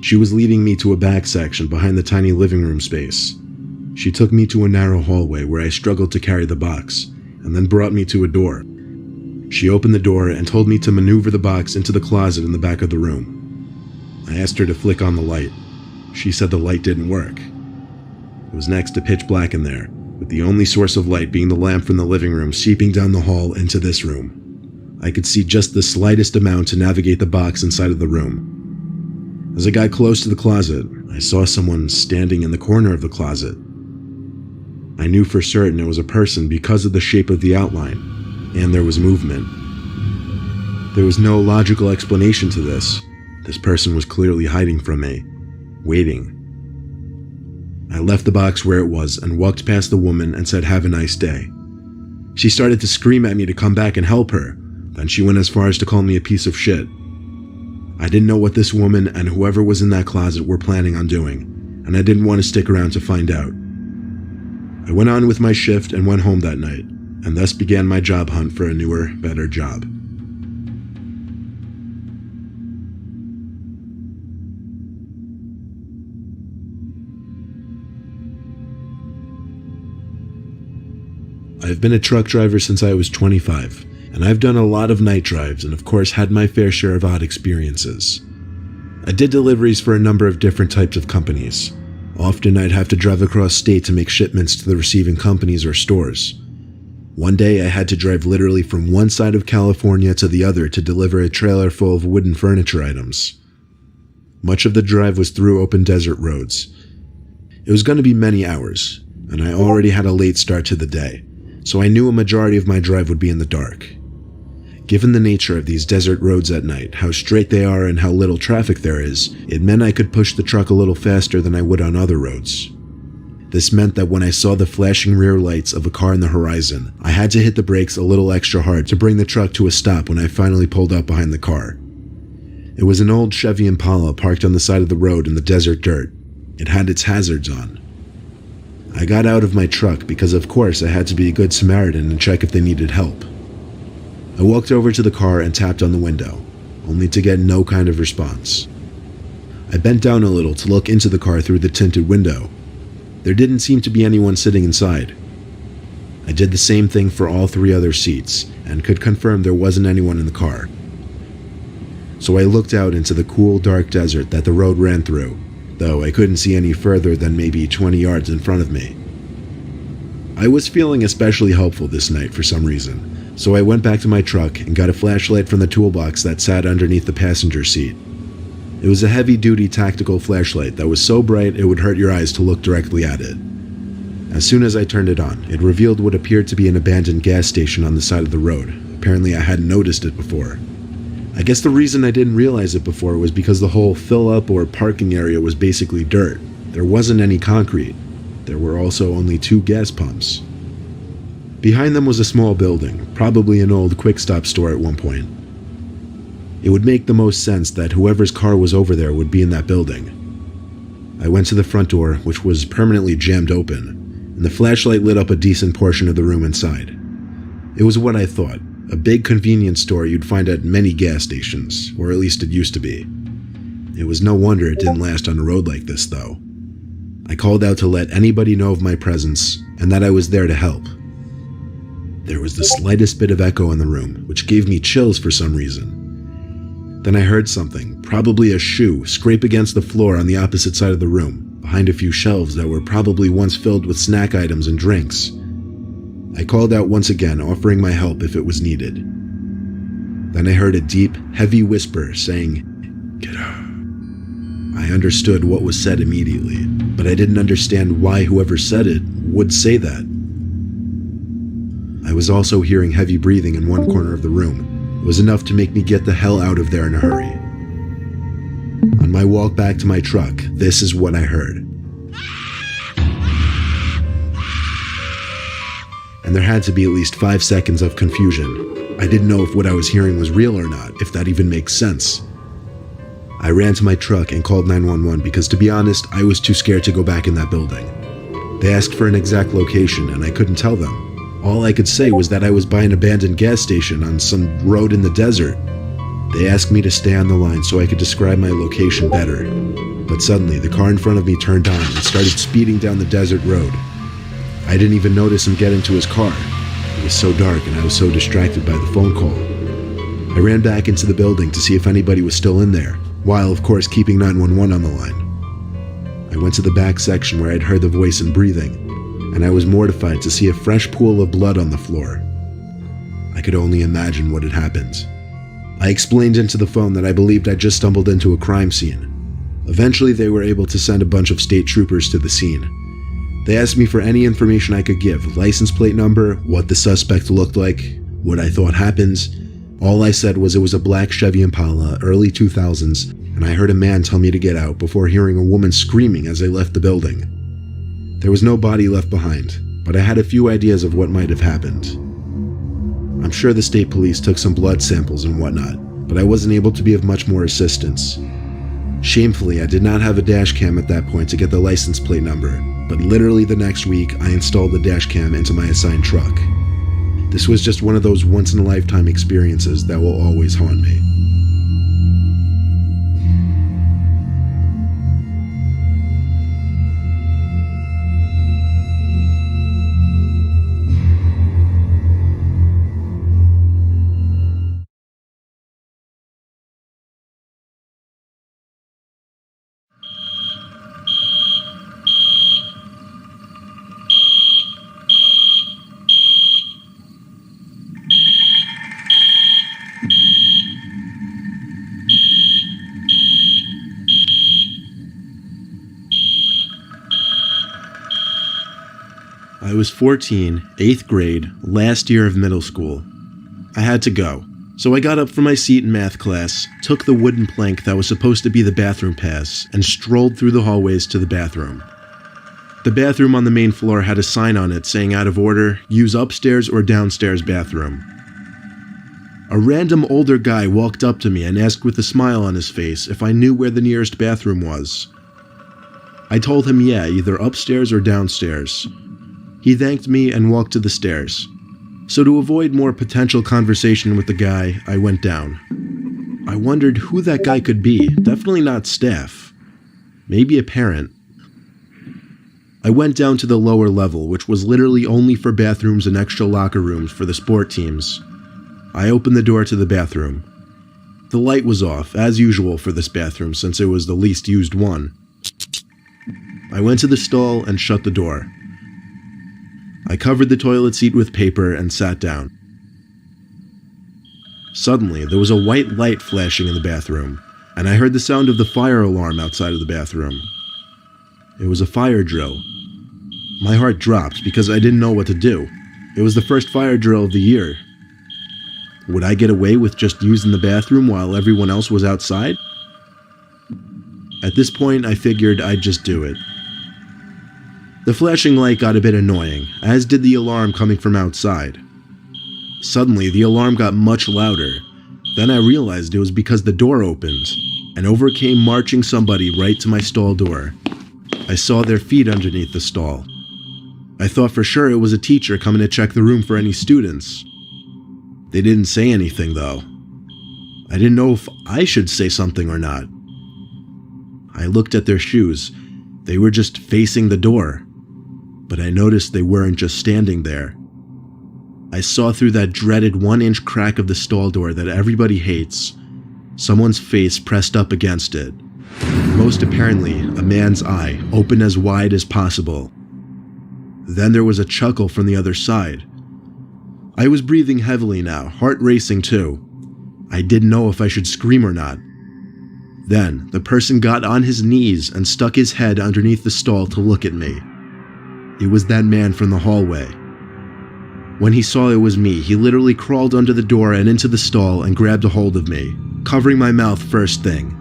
Speaker 2: She was leading me to a back section behind the tiny living room space. She took me to a narrow hallway where I struggled to carry the box, and then brought me to a door. She opened the door and told me to maneuver the box into the closet in the back of the room. I asked her to flick on the light. She said the light didn't work. It was next to pitch black in there, with the only source of light being the lamp from the living room seeping down the hall into this room. I could see just the slightest amount to navigate the box inside of the room. As I got close to the closet, I saw someone standing in the corner of the closet. I knew for certain it was a person because of the shape of the outline, and there was movement. There was no logical explanation to this. This person was clearly hiding from me, waiting. I left the box where it was and walked past the woman and said, "Have a nice day." She started to scream at me to come back and help her, then she went as far as to call me a piece of shit. I didn't know what this woman and whoever was in that closet were planning on doing, and I didn't want to stick around to find out. I went on with my shift and went home that night, and thus began my job hunt for a newer, better job. I've been a truck driver since I was 25, and I've done a lot of night drives and of course had my fair share of odd experiences. I did deliveries for a number of different types of companies. Often I'd have to drive across state to make shipments to the receiving companies or stores. One day I had to drive literally from one side of California to the other to deliver a trailer full of wooden furniture items. Much of the drive was through open desert roads. It was going to be many hours, and I already had a late start to the day, so I knew a majority of my drive would be in the dark. Given the nature of these desert roads at night, how straight they are and how little traffic there is, it meant I could push the truck a little faster than I would on other roads. This meant that when I saw the flashing rear lights of a car in the horizon, I had to hit the brakes a little extra hard to bring the truck to a stop when I finally pulled up behind the car. It was an old Chevy Impala parked on the side of the road in the desert dirt. It had its hazards on. I got out of my truck because of course I had to be a good Samaritan and check if they needed help. I walked over to the car and tapped on the window, only to get no kind of response. I bent down a little to look into the car through the tinted window. There didn't seem to be anyone sitting inside. I did the same thing for all 3 other seats, and could confirm there wasn't anyone in the car. So I looked out into the cool, dark desert that the road ran through, though I couldn't see any further than maybe 20 yards in front of me. I was feeling especially hopeful this night for some reason, so I went back to my truck and got a flashlight from the toolbox that sat underneath the passenger seat. It was a heavy-duty tactical flashlight that was so bright it would hurt your eyes to look directly at it. As soon as I turned it on, it revealed what appeared to be an abandoned gas station on the side of the road. Apparently I hadn't noticed it before. I guess the reason I didn't realize it before was because the whole fill-up or parking area was basically dirt. There wasn't any concrete. There were also only 2 gas pumps. Behind them was a small building, probably an old quick-stop store at one point. It would make the most sense that whoever's car was over there would be in that building. I went to the front door, which was permanently jammed open, and the flashlight lit up a decent portion of the room inside. It was what I thought, a big convenience store you'd find at many gas stations, or at least it used to be. It was no wonder it didn't last on a road like this, though. I called out to let anybody know of my presence, and that I was there to help. There was the slightest bit of echo in the room, which gave me chills for some reason. Then I heard something, probably a shoe, scrape against the floor on the opposite side of the room, behind a few shelves that were probably once filled with snack items and drinks. I called out once again, offering my help if it was needed. Then I heard a deep, heavy whisper saying, "Get out." I understood what was said immediately, but I didn't understand why whoever said it would say that. I was also hearing heavy breathing in one corner of the room. It was enough to make me get the hell out of there in a hurry. On my walk back to my truck, this is what I heard. And there had to be at least 5 seconds of confusion. I didn't know if what I was hearing was real or not, if that even makes sense. I ran to my truck and called 911 because, to be honest, I was too scared to go back in that building. They asked for an exact location and I couldn't tell them. All I could say was that I was by an abandoned gas station on some road in the desert. They asked me to stay on the line so I could describe my location better. But suddenly, the car in front of me turned on and started speeding down the desert road. I didn't even notice him get into his car. It was so dark and I was so distracted by the phone call. I ran back into the building to see if anybody was still in there, while of course keeping 911 on the line. I went to the back section where I'd heard the voice and breathing, and I was mortified to see a fresh pool of blood on the floor. I could only imagine what had happened. I explained into the phone that I believed I'd just stumbled into a crime scene. Eventually they were able to send a bunch of state troopers to the scene. They asked me for any information I could give, license plate number, what the suspect looked like, what I thought happened. All I said was it was a black Chevy Impala, early 2000s, and I heard a man tell me to get out before hearing a woman screaming as I left the building. There was no body left behind, but I had a few ideas of what might have happened. I'm sure the state police took some blood samples and whatnot, but I wasn't able to be of much more assistance. Shamefully, I did not have a dash cam at that point to get the license plate number, but literally the next week I installed the dash cam into my assigned truck. This was just one of those once-in-a-lifetime experiences that will always haunt me. I was 14, 8th grade, last year of middle school. I had to go, so I got up from my seat in math class, took the wooden plank that was supposed to be the bathroom pass, and strolled through the hallways to the bathroom. The bathroom on the main floor had a sign on it saying out of order, use upstairs or downstairs bathroom. A random older guy walked up to me and asked with a smile on his face if I knew where the nearest bathroom was. I told him yeah, either upstairs or downstairs. He thanked me and walked to the stairs. So to avoid more potential conversation with the guy, I went down. I wondered who that guy could be, definitely not staff. Maybe a parent. I went down to the lower level, which was literally only for bathrooms and extra locker rooms for the sport teams. I opened the door to the bathroom. The light was off, as usual for this bathroom since it was the least used one. I went to the stall and shut the door. I covered the toilet seat with paper and sat down. Suddenly, there was a white light flashing in the bathroom, and I heard the sound of the fire alarm outside of the bathroom. It was a fire drill. My heart dropped because I didn't know what to do. It was the first fire drill of the year. Would I get away with just using the bathroom while everyone else was outside? At this point, I figured I'd just do it. The flashing light got a bit annoying, as did the alarm coming from outside. Suddenly, the alarm got much louder. Then I realized it was because the door opened, and over came marching somebody right to my stall door. I saw their feet underneath the stall. I thought for sure it was a teacher coming to check the room for any students. They didn't say anything though. I didn't know if I should say something or not. I looked at their shoes. They were just facing the door. But I noticed they weren't just standing there. I saw through that dreaded 1-inch crack of the stall door that everybody hates, someone's face pressed up against it. Most apparently, a man's eye, open as wide as possible. Then there was a chuckle from the other side. I was breathing heavily now, heart racing too. I didn't know if I should scream or not. Then, the person got on his knees and stuck his head underneath the stall to look at me. It was that man from the hallway. When he saw it was me, he literally crawled under the door and into the stall and grabbed a hold of me, covering my mouth first thing.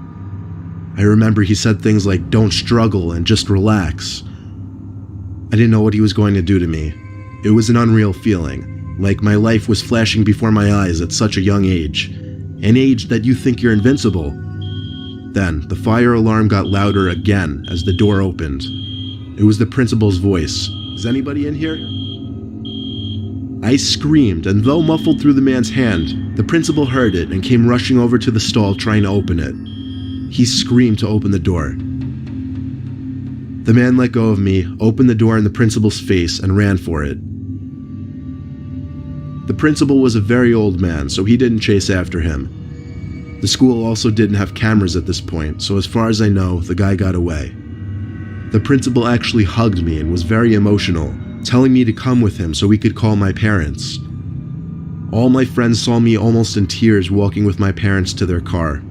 Speaker 2: I remember he said things like, "Don't struggle and just relax." I didn't know what he was going to do to me. It was an unreal feeling, like my life was flashing before my eyes at such a young age, an age that you think you're invincible. Then, the fire alarm got louder again as the door opened. It was the principal's voice. "Is anybody in here?" I screamed, and though muffled through the man's hand, the principal heard it and came rushing over to the stall trying to open it. He screamed to open the door. The man let go of me, opened the door in the principal's face, and ran for it. The principal was a very old man, so he didn't chase after him. The school also didn't have cameras at this point, so as far as I know, the guy got away. The principal actually hugged me and was very emotional, telling me to come with him so we could call my parents. All my friends saw me almost in tears walking with my parents to their car.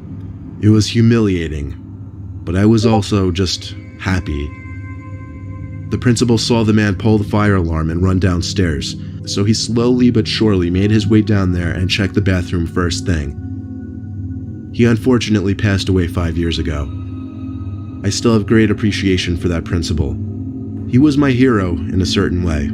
Speaker 2: It was humiliating, but I was also just happy. The principal saw the man pull the fire alarm and run downstairs, so he slowly but surely made his way down there and checked the bathroom first thing. He unfortunately passed away 5 years ago. I still have great appreciation for that principal. He was my hero in a certain way.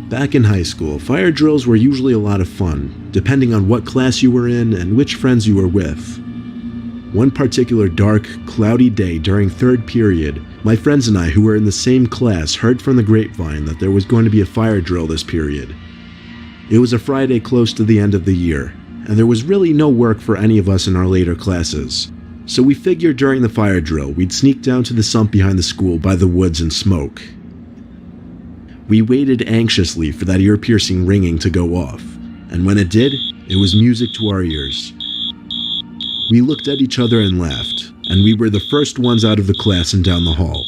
Speaker 2: Back in high school, fire drills were usually a lot of fun, depending on what class you were in and which friends you were with. One particular dark, cloudy day during third period, my friends and I who were in the same class heard from the grapevine that there was going to be a fire drill this period. It was a Friday close to the end of the year, and there was really no work for any of us in our later classes. So we figured during the fire drill we'd sneak down to the sump behind the school by the woods and smoke. We waited anxiously for that ear-piercing ringing to go off, and when it did, it was music to our ears. We looked at each other and laughed, and we were the first ones out of the class and down the hall.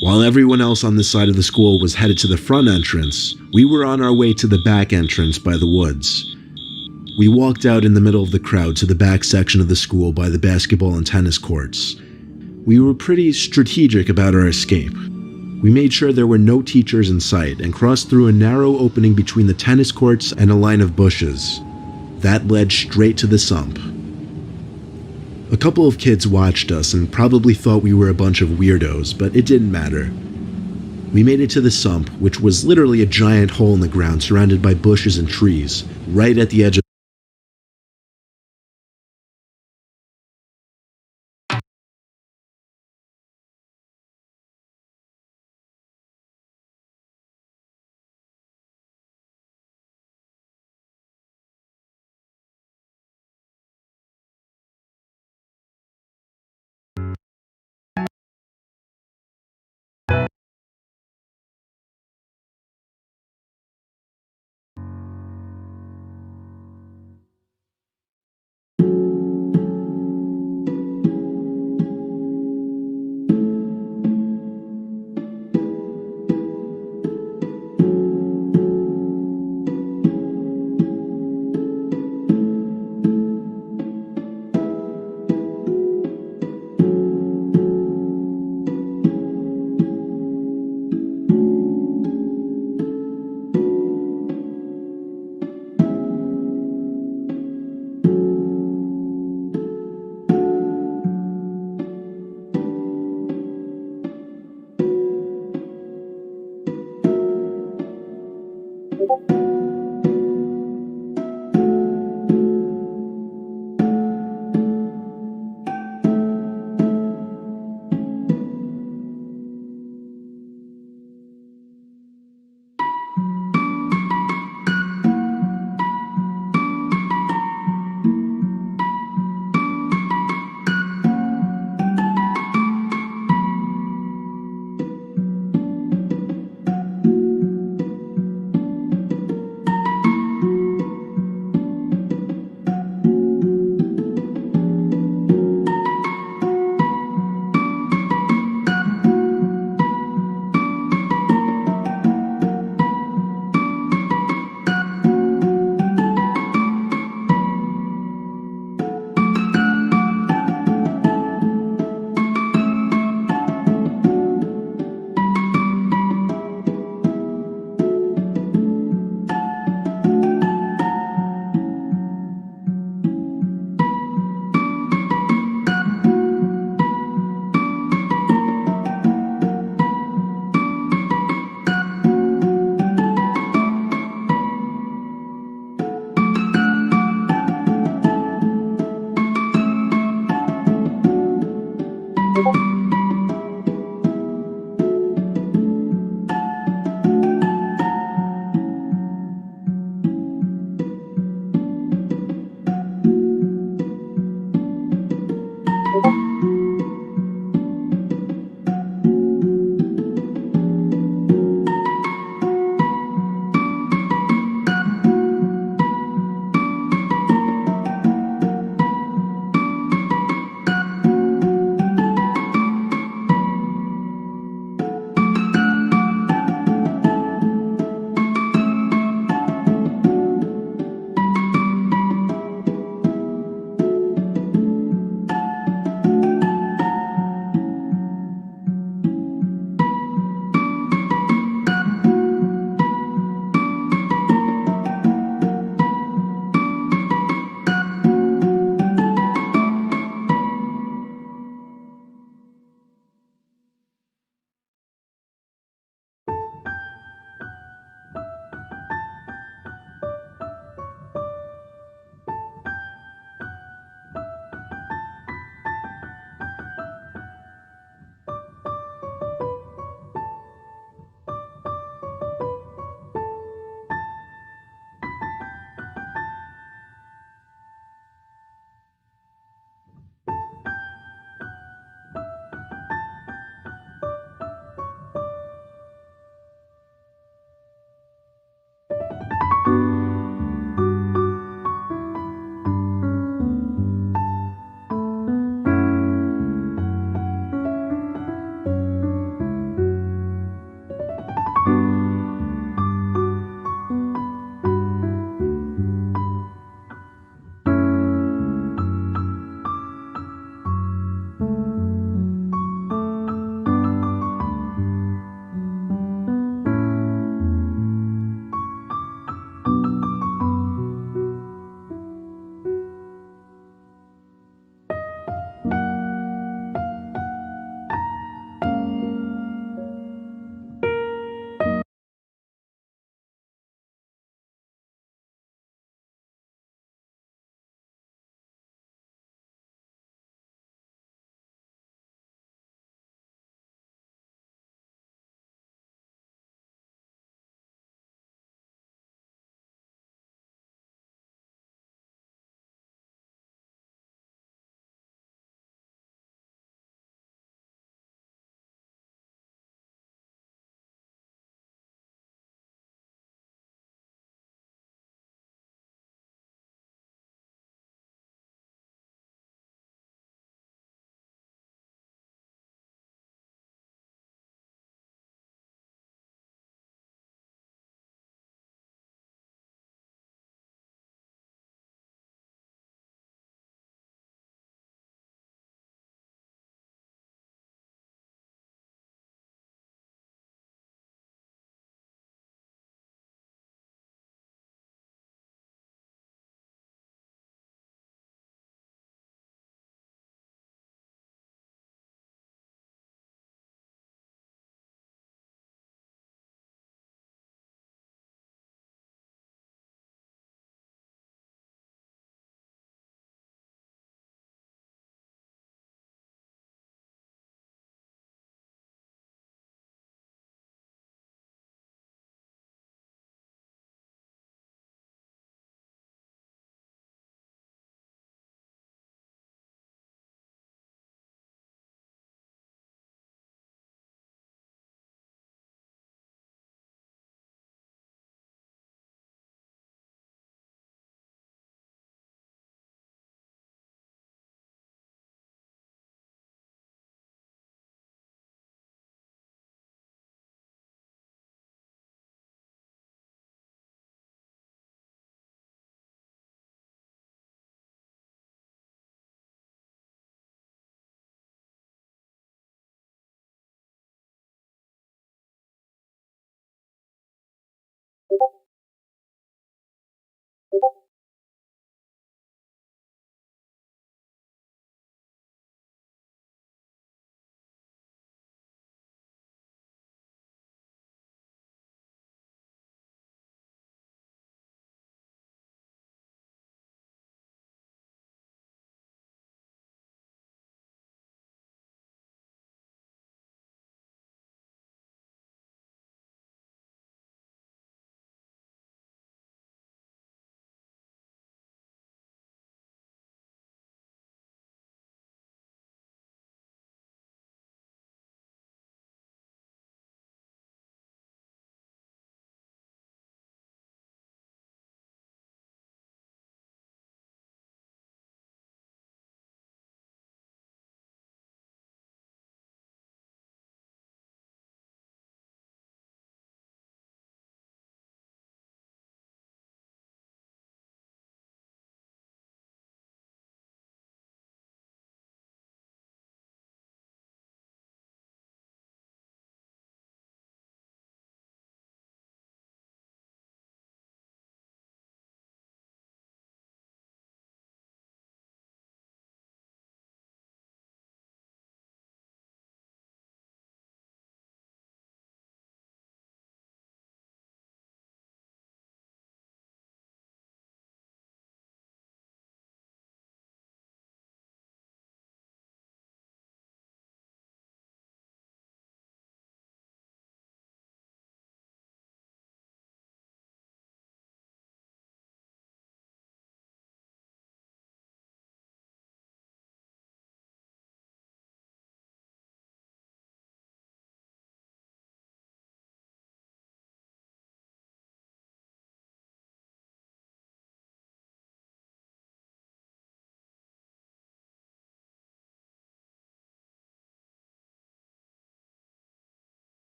Speaker 2: While everyone else on this side of the school was headed to the front entrance, we were on our way to the back entrance by the woods. We walked out in the middle of the crowd to the back section of the school by the basketball and tennis courts. We were pretty strategic about our escape. We made sure there were no teachers in sight and crossed through a narrow opening between the tennis courts and a line of bushes. That led straight to the sump. A couple of kids watched us and probably thought we were a bunch of weirdos, but it didn't matter. We made it to the sump, which was literally a giant hole in the ground surrounded by bushes and trees, right at the edge of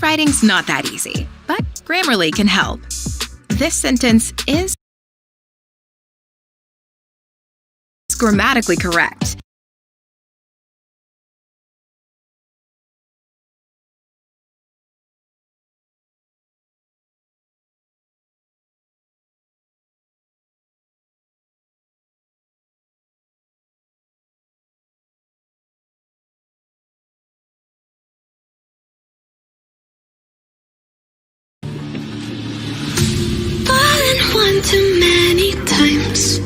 Speaker 3: Writing's not that easy, but Grammarly can help. This sentence is grammatically correct.
Speaker 4: One too many times.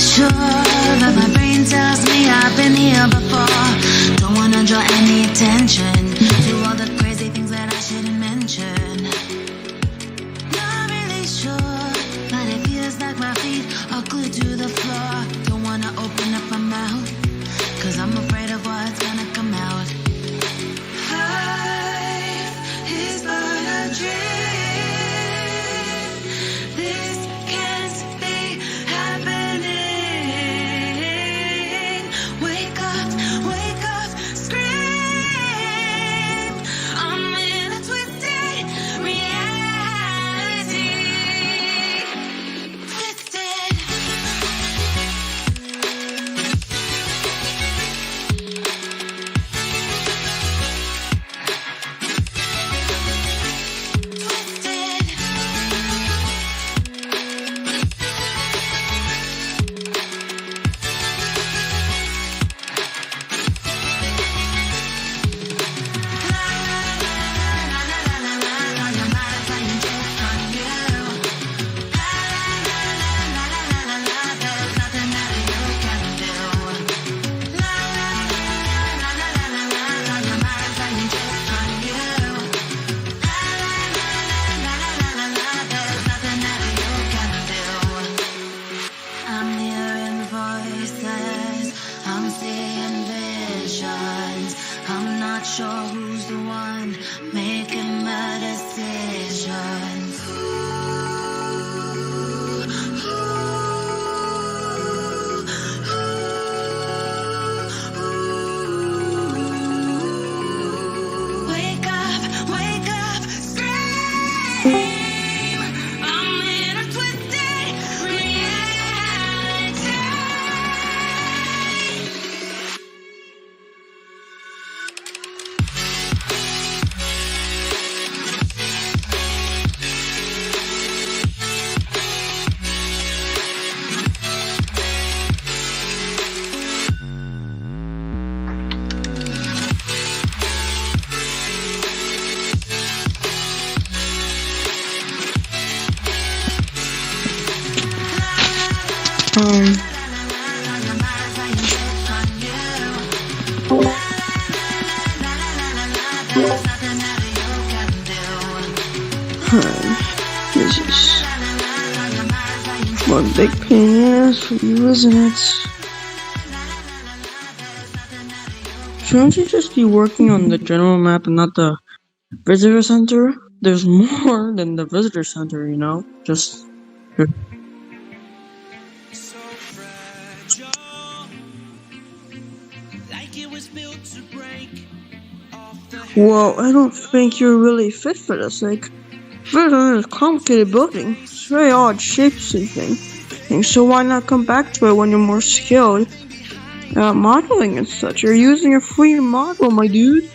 Speaker 4: Sure, but my brain tells me I've been here before. Don't wanna draw any attention to all the crazy things that I shouldn't mention. Not really sure, but it feels like my feet are glued to the floor. Don't wanna open up my mouth, 'cause I'm afraid of what's gonna come out. Life is but a dream. This can't be happening. Wake up, scream.
Speaker 5: Um, this is one big pain in the ass for you, isn't it? Shouldn't you just be working on the general map and not the visitor center? There's more than the visitor center, you know? Just... Well, I don't think you're really fit for this. Like, Verdun is a complicated building. It's very odd shapes and things. So why not come back to it when you're more skilled at modeling and such? You're using a free model, my dude.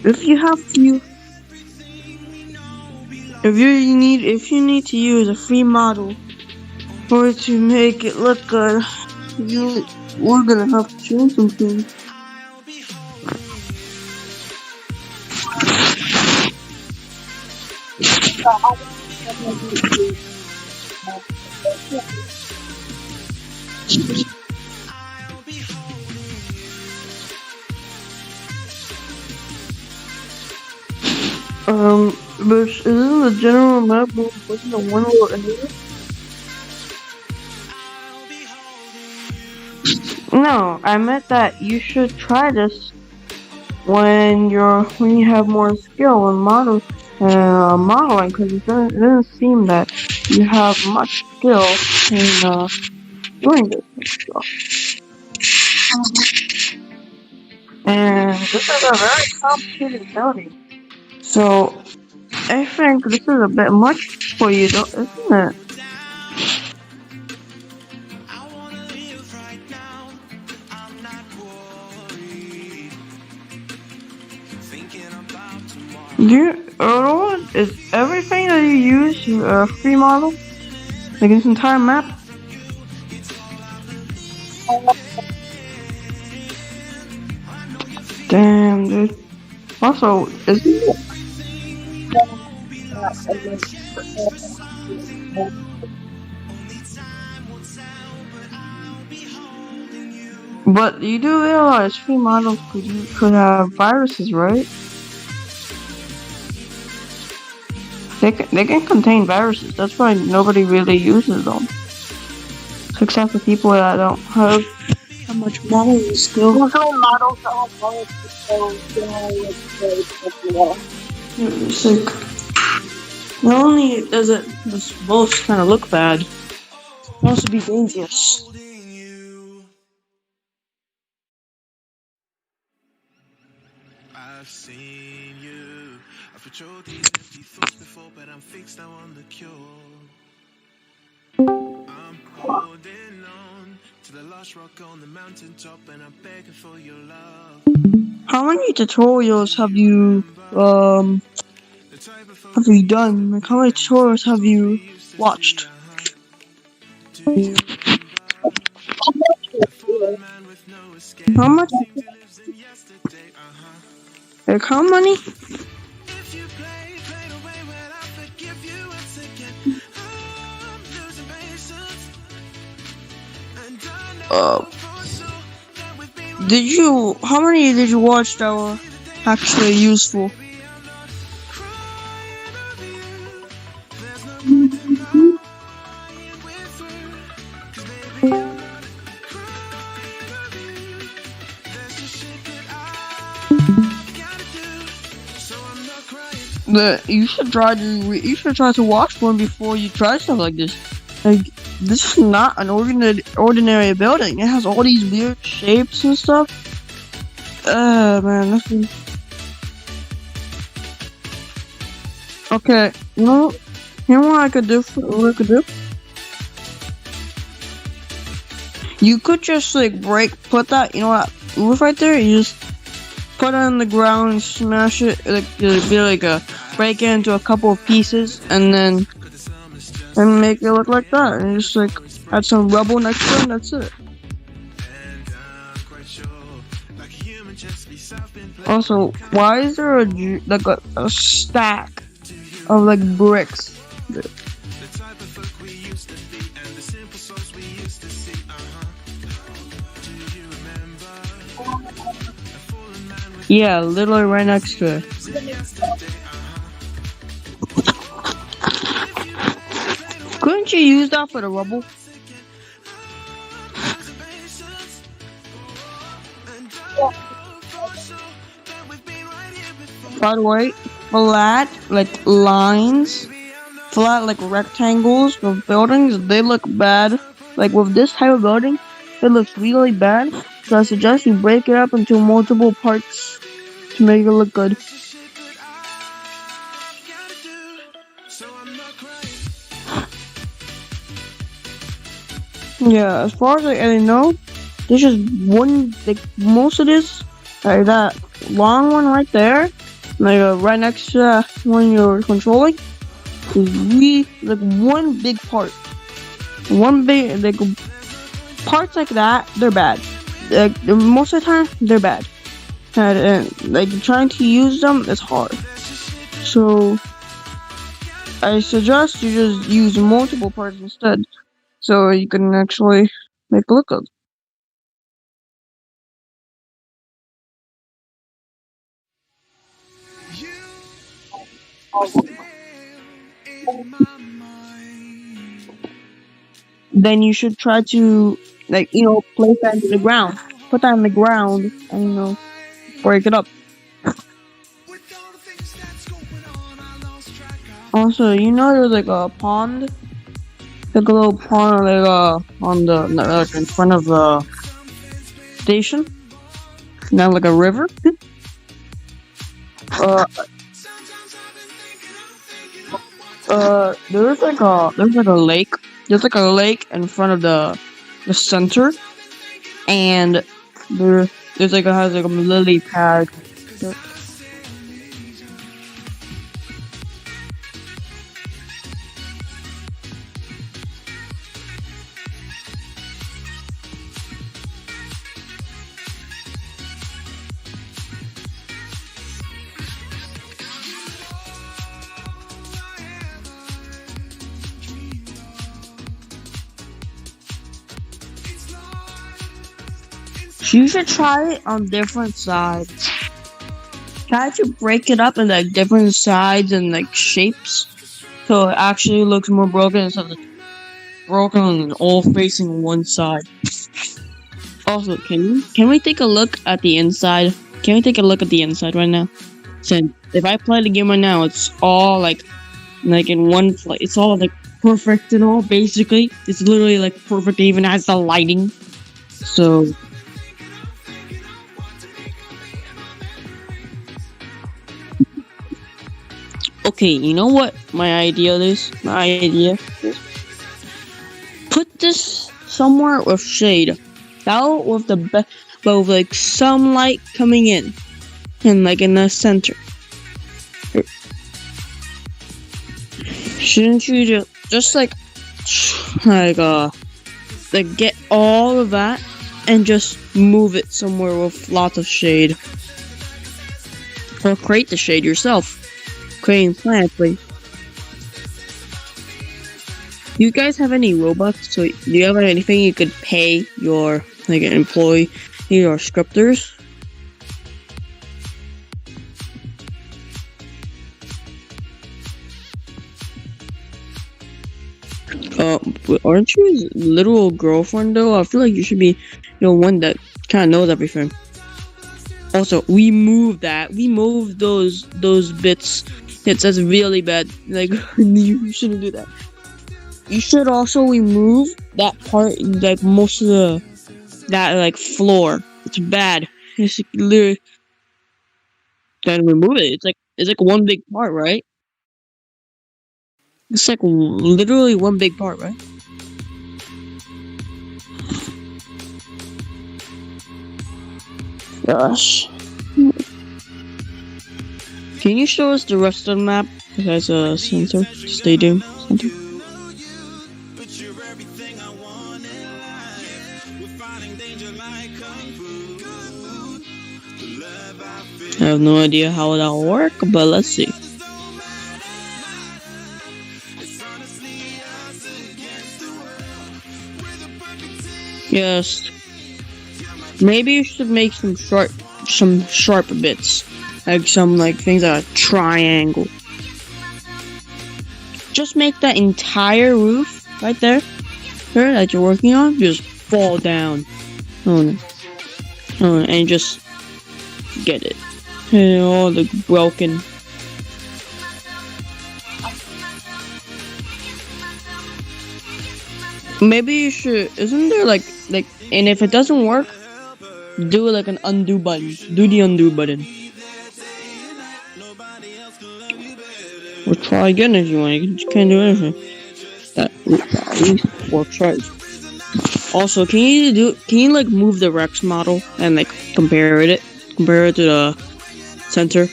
Speaker 5: If you need to use a free model or to make it look good, we're gonna have to change some things. But isn't the general map wasn't the one we're in? No, I meant that you should try this when you have more skill in modeling, because it doesn't seem that you have much skill in doing this stuff. And this is a very complicated building, so I think this is a bit much for you, isn't it? Is everything that you use a free model? Like this entire map? Damn, dude. Also, but you do realize free models could have viruses, right? They can contain viruses. That's why nobody really uses them, except for people that don't have how much modeling skill.
Speaker 6: Usually models that have modeling skill
Speaker 5: It's like, not only does this both kind of look bad, it can also be dangerous.
Speaker 7: I've seen you. I've patrolled these empty thoughts before, but I'm fixed now on the cure. I'm holding on to the last rock on the mountaintop, and I'm begging for your love.
Speaker 5: How many tutorials have you done? Like, how many tutorials have you watched? How much? Like, how many? How many did you watch that were actually useful? You should try to watch one before you try stuff like this. Like, this is not an ordinary building. It has all these weird shapes and stuff. Man, this is... Okay, you know what I could do? You could just like put that, you know what, roof right there. You just put it on the ground and smash it. Like it'd be like break it into a couple of pieces, and then make it look like that. And just like add some rubble next to it, and that's it. Also, why is there a stack of like bricks? Yeah, literally right next to it. Couldn't you use that for the rubble? By the way, flat like lines, flat like rectangles of buildings, they look bad. Like with this type of building, it looks really bad. So I suggest you break it up into multiple parts to make it look good. Yeah, as far as I know, there's just one, like, most of this, like that long one right there, like right next to when you're controlling, is really, like, one big part. One big, like, parts like that, they're bad. Like, most of the time, they're bad. And like, trying to use them is hard. So, I suggest you just use multiple parts instead. So you can actually make it look good. Then you should try to, like, place that into the ground. Put that on the ground and, break it up. Also, there's like a pond. Like a little pond, like on the like in front of the station. Now like a river. There's like a lake. There's like a lake in front of the center, and there's like has like a lily pad. You should try it on different sides. Try to break it up in like different sides and like shapes, so it actually looks more broken instead of broken and all facing one side. Also, can we take a look at the inside? Can we take a look at the inside right now? So if I play the game right now, it's all like in one place. It's all like perfect and all. Basically, it's literally like perfect. It even has the lighting. So. Okay, you know what my idea is? Put this somewhere with shade. Out with but with like some light coming in. And like in the center. Shouldn't you just like get all of that and just move it somewhere with lots of shade? Or create the shade yourself. Creating plants, please. Do you guys have any Robux? So do you have anything you could pay your employee or scripters? Aren't you his literal girlfriend though? I feel like you should be one that kind of knows everything. Also, we moved that. We moved those bits. It says really bad. Like, you shouldn't do that. You should also remove that part, like most of that floor. It's bad. It's literally. Gotta remove it. It's like one big part, right? It's like literally one big part, right? Gosh. Can you show us the rest of the map besides a center stadium center? I have no idea how that'll work, but let's see. Yes. Maybe you should make some some sharp bits, like some like things that are triangle. Just make that entire roof right there that you're working on just fall down. Oh no. And just get it. And all the broken. Maybe you should. Isn't there like, and if it doesn't work, do like an undo button. Do the undo button. Or try again if you want. You can't do anything. At least 4 tries. Also, can you like move the Rex model and like compare it to the center?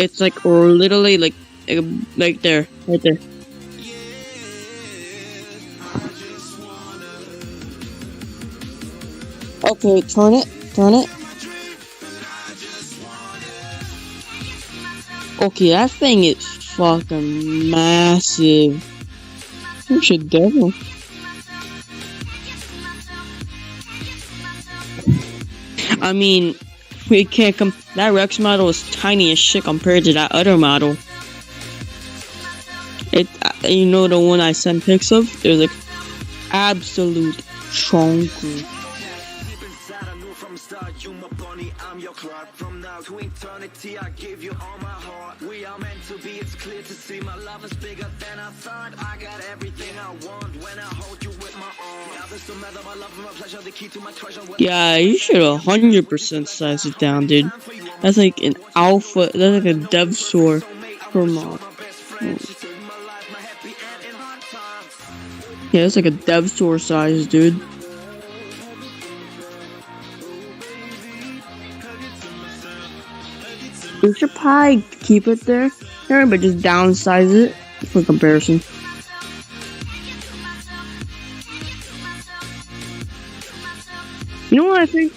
Speaker 5: It's like literally like there, right there. Okay, turn it. Okay, that thing is fucking massive. You should definitely. I mean, we can't that Rex model is tiny as shit compared to that other model. You know the one I sent pics of? There's like absolute chunky. From now to eternity, I give you all my heart. We are meant to be, it's clear to see my love is bigger than I thought. I got everything I want when I hold you with my arms. Yeah, you should 100% size it down, dude. That's like an alpha, that's like a Dinosaur per mod. Yeah, it's like a Dinosaur size, dude. You should probably keep it there, but just downsize it for comparison. You know what I think?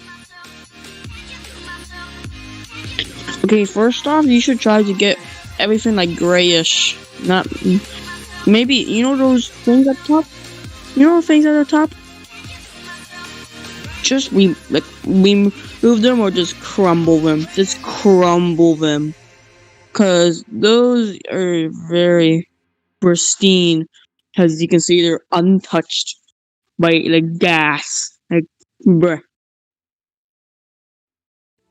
Speaker 5: Okay, first off, you should try to get everything like grayish. Not maybe you know those things at the top. You know the things at the top. Just we move them or just crumble them. Just crumble them, cause those are very pristine. As you can see, they're untouched by like gas. Like bruh.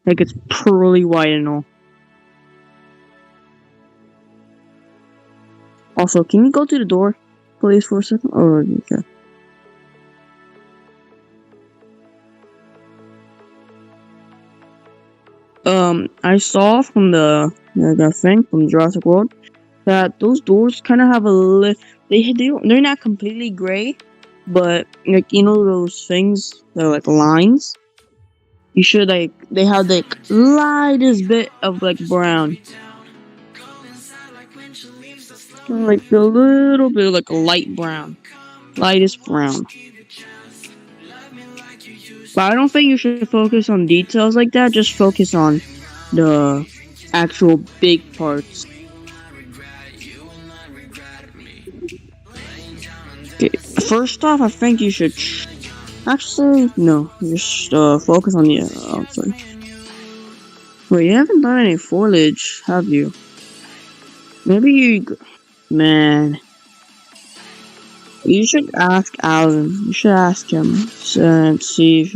Speaker 5: Like it's pearly white and all. Also, can you go to the door, please, for a second? Oh, okay. I saw from the thing from Jurassic World that those doors kind of have a lift. They're not completely gray, but like you know those things that are like lines. You should like they have like lightest bit of like brown, like a little bit of like a light brown, lightest brown. But I don't think you should focus on details like that. Just focus on the actual big parts. Okay, first off, I think you should actually no, just focus on the outside. Wait, you haven't done any foliage, have you? Maybe you, man. You should ask Alan. You should ask him and see if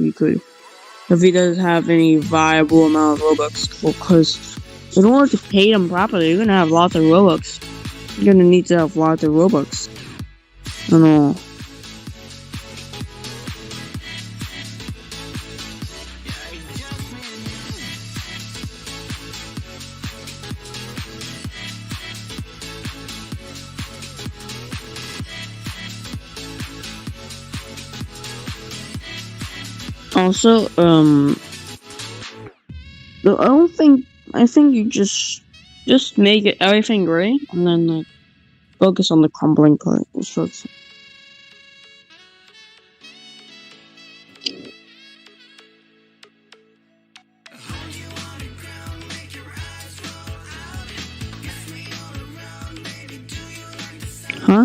Speaker 5: he doesn't have any viable amount of Robux. Because in order to pay them properly, you're gonna have lots of Robux. You're gonna need to have lots of Robux. I don't know. Also, I think you just make it everything gray and then like focus on the crumbling part. Huh?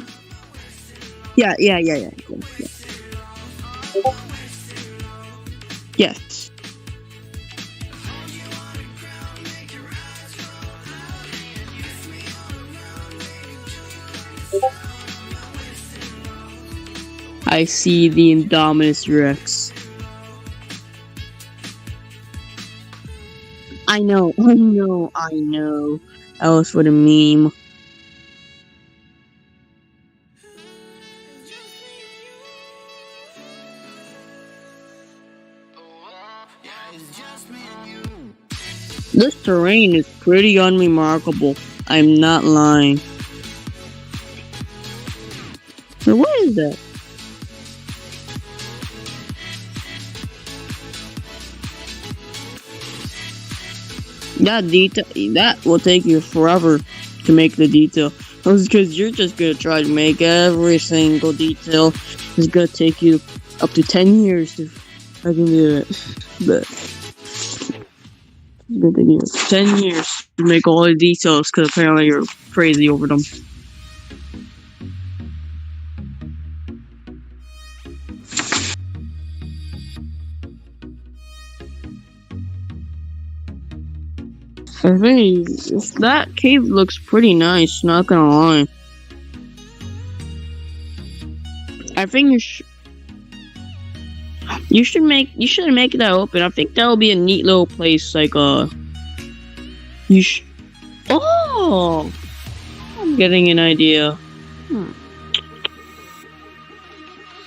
Speaker 5: Yeah. Cool. Yeah.
Speaker 8: I see the Indominus Rex. I know. That was for the meme. This terrain is pretty unremarkable. I'm not lying. So what is that? That will take you forever to make the detail. Because you're just gonna try to make every single detail. It's gonna take you up to 10 years to fucking do it. But it's gonna take you 10 years to make all the details because apparently you're crazy over them. I think that cave looks pretty nice, not gonna lie. I think you should make that open. I think that would be a neat little place, like oh, I'm getting an idea.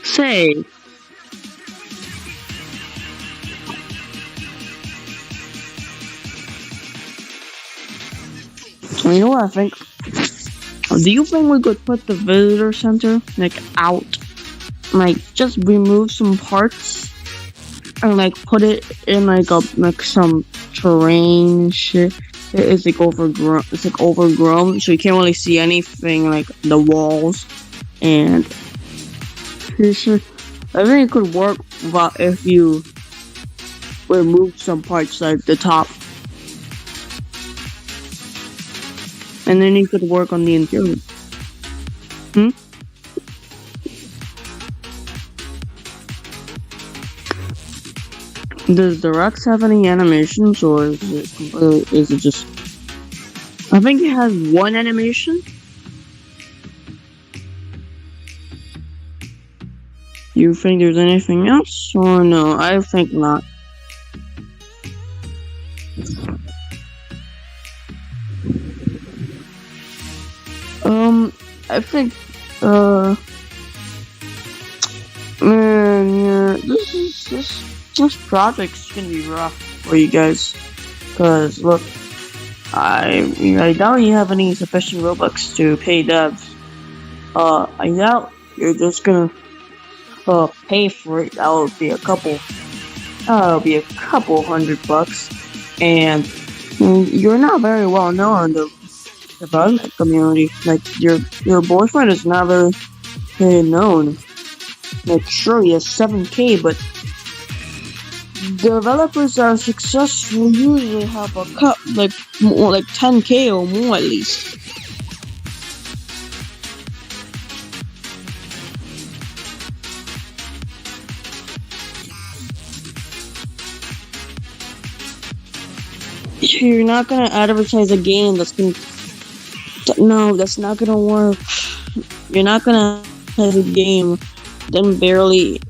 Speaker 8: Say, you know what I think? Do you think we could put the visitor center out? Just remove some parts and put it in some terrain shit. It's overgrown. It's overgrown, so you can't really see anything the walls. And I think it could work if you remove some parts the top. And then you could work on the interior. Does the Rex have any animations, or is it just... I think it has one animation. You think there's anything else, or no? I think not. I think, man, yeah, this project's gonna be rough for you guys, cause look, I doubt you have any sufficient Robux to pay devs. I doubt you're just gonna, pay for it. That'll be a couple $100, and you're not very well known in the development community. Your boyfriend is not very known. Sure, he has 7K, but developers that are successful usually have a cut, more 10K or more at least. You're not gonna advertise a game that's gonna... No, that's not gonna work. You're not gonna advertise a game, then barely...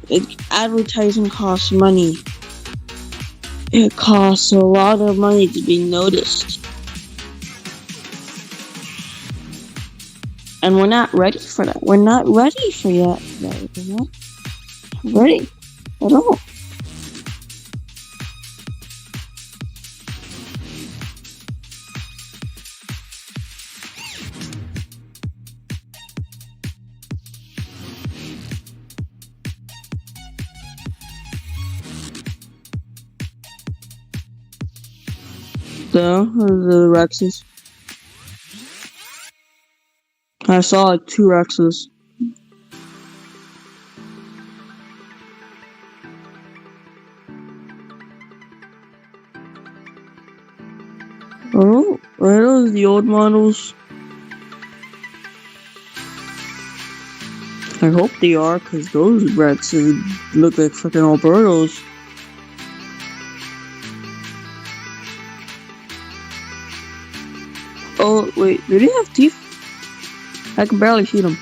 Speaker 8: advertising costs money. It costs a lot of money to be noticed. And we're not ready for that. We're not ready for that. We're not ready at all. The Rexes. I saw 2 Rexes. Oh, are those the old models? I hope they are, because those Rexes look like fucking Albertos. Oh, wait, do they have teeth? I can barely see them.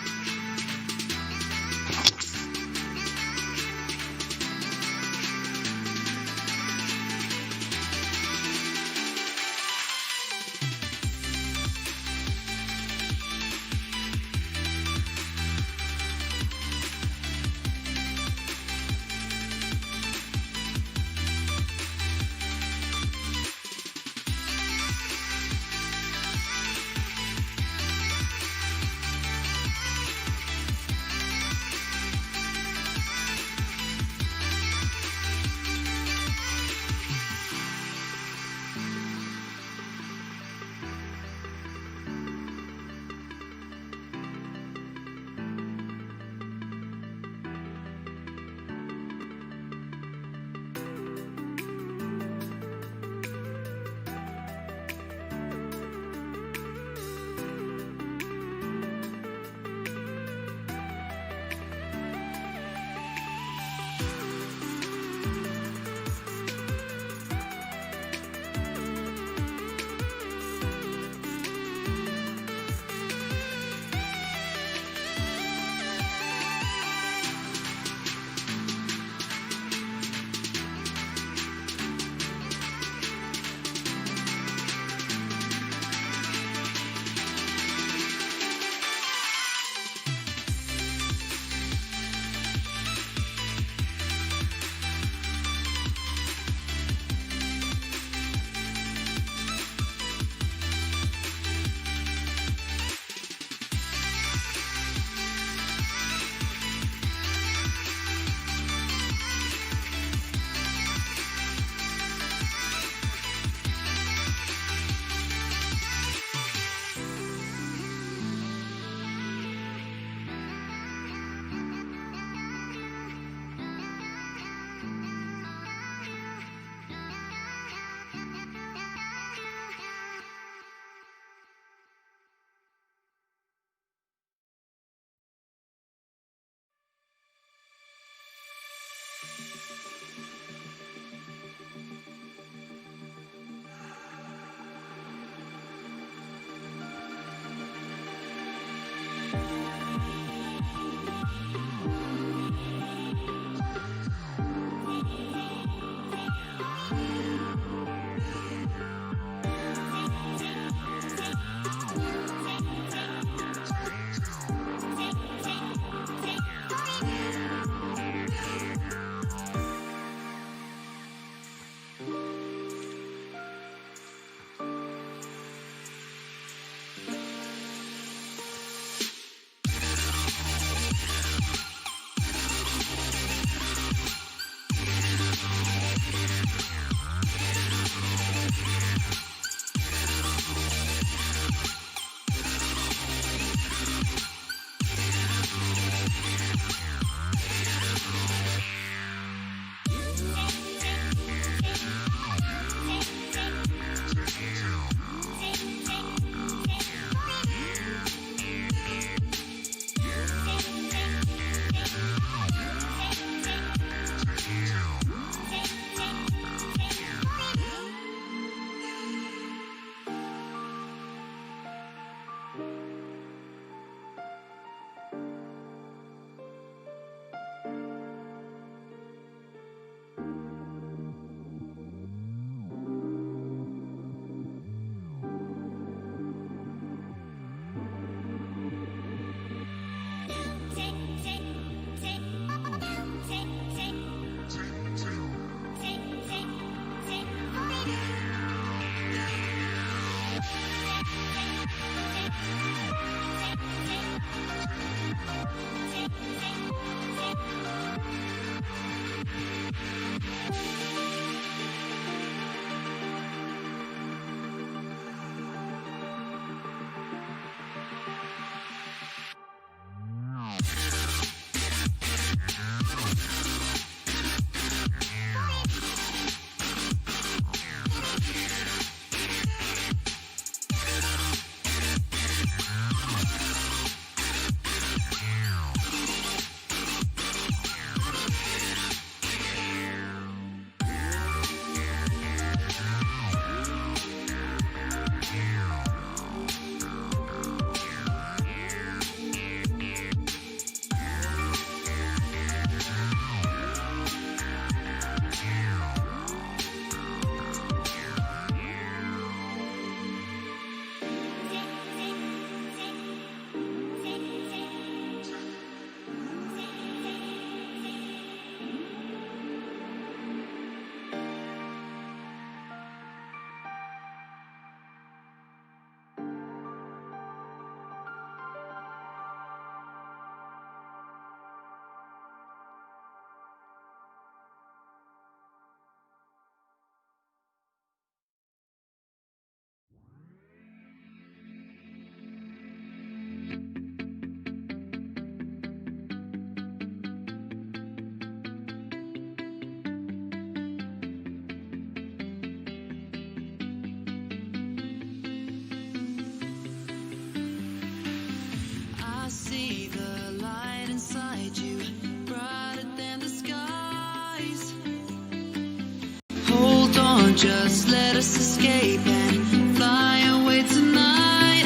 Speaker 4: just let us escape and fly away tonight.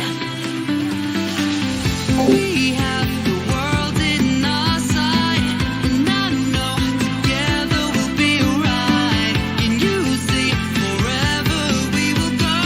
Speaker 4: We have the world in our sight, and I know together we'll be alright. Can you see forever we will go?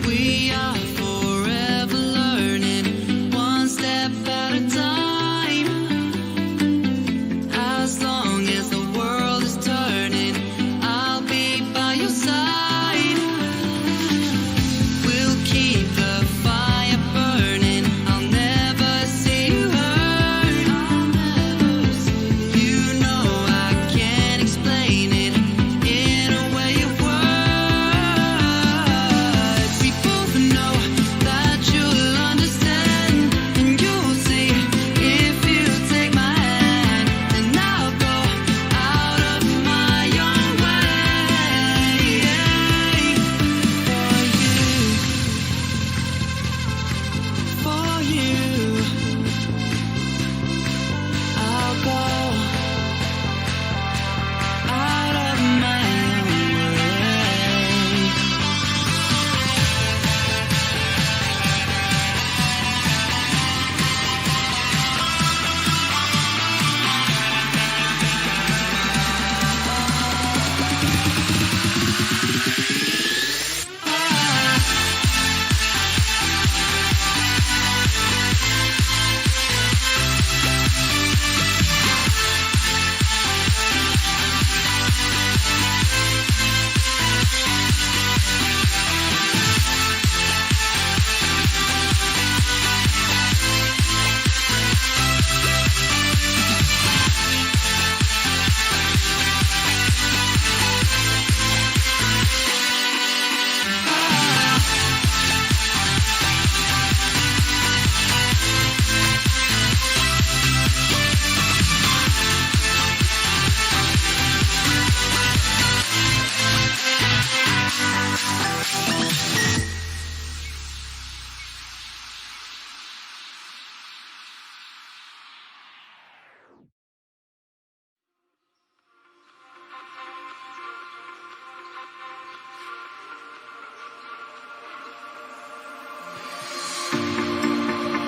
Speaker 4: We are forever learning, one step at a time. As long as the world is turning, I'll be by your side. We'll keep the fire burning, I'll never see you hurt. You know I can't explain it in a way of words. We both know that you'll understand, and you'll see if you take my hand, and I'll go out of my own way for you. I'll go out of my own way.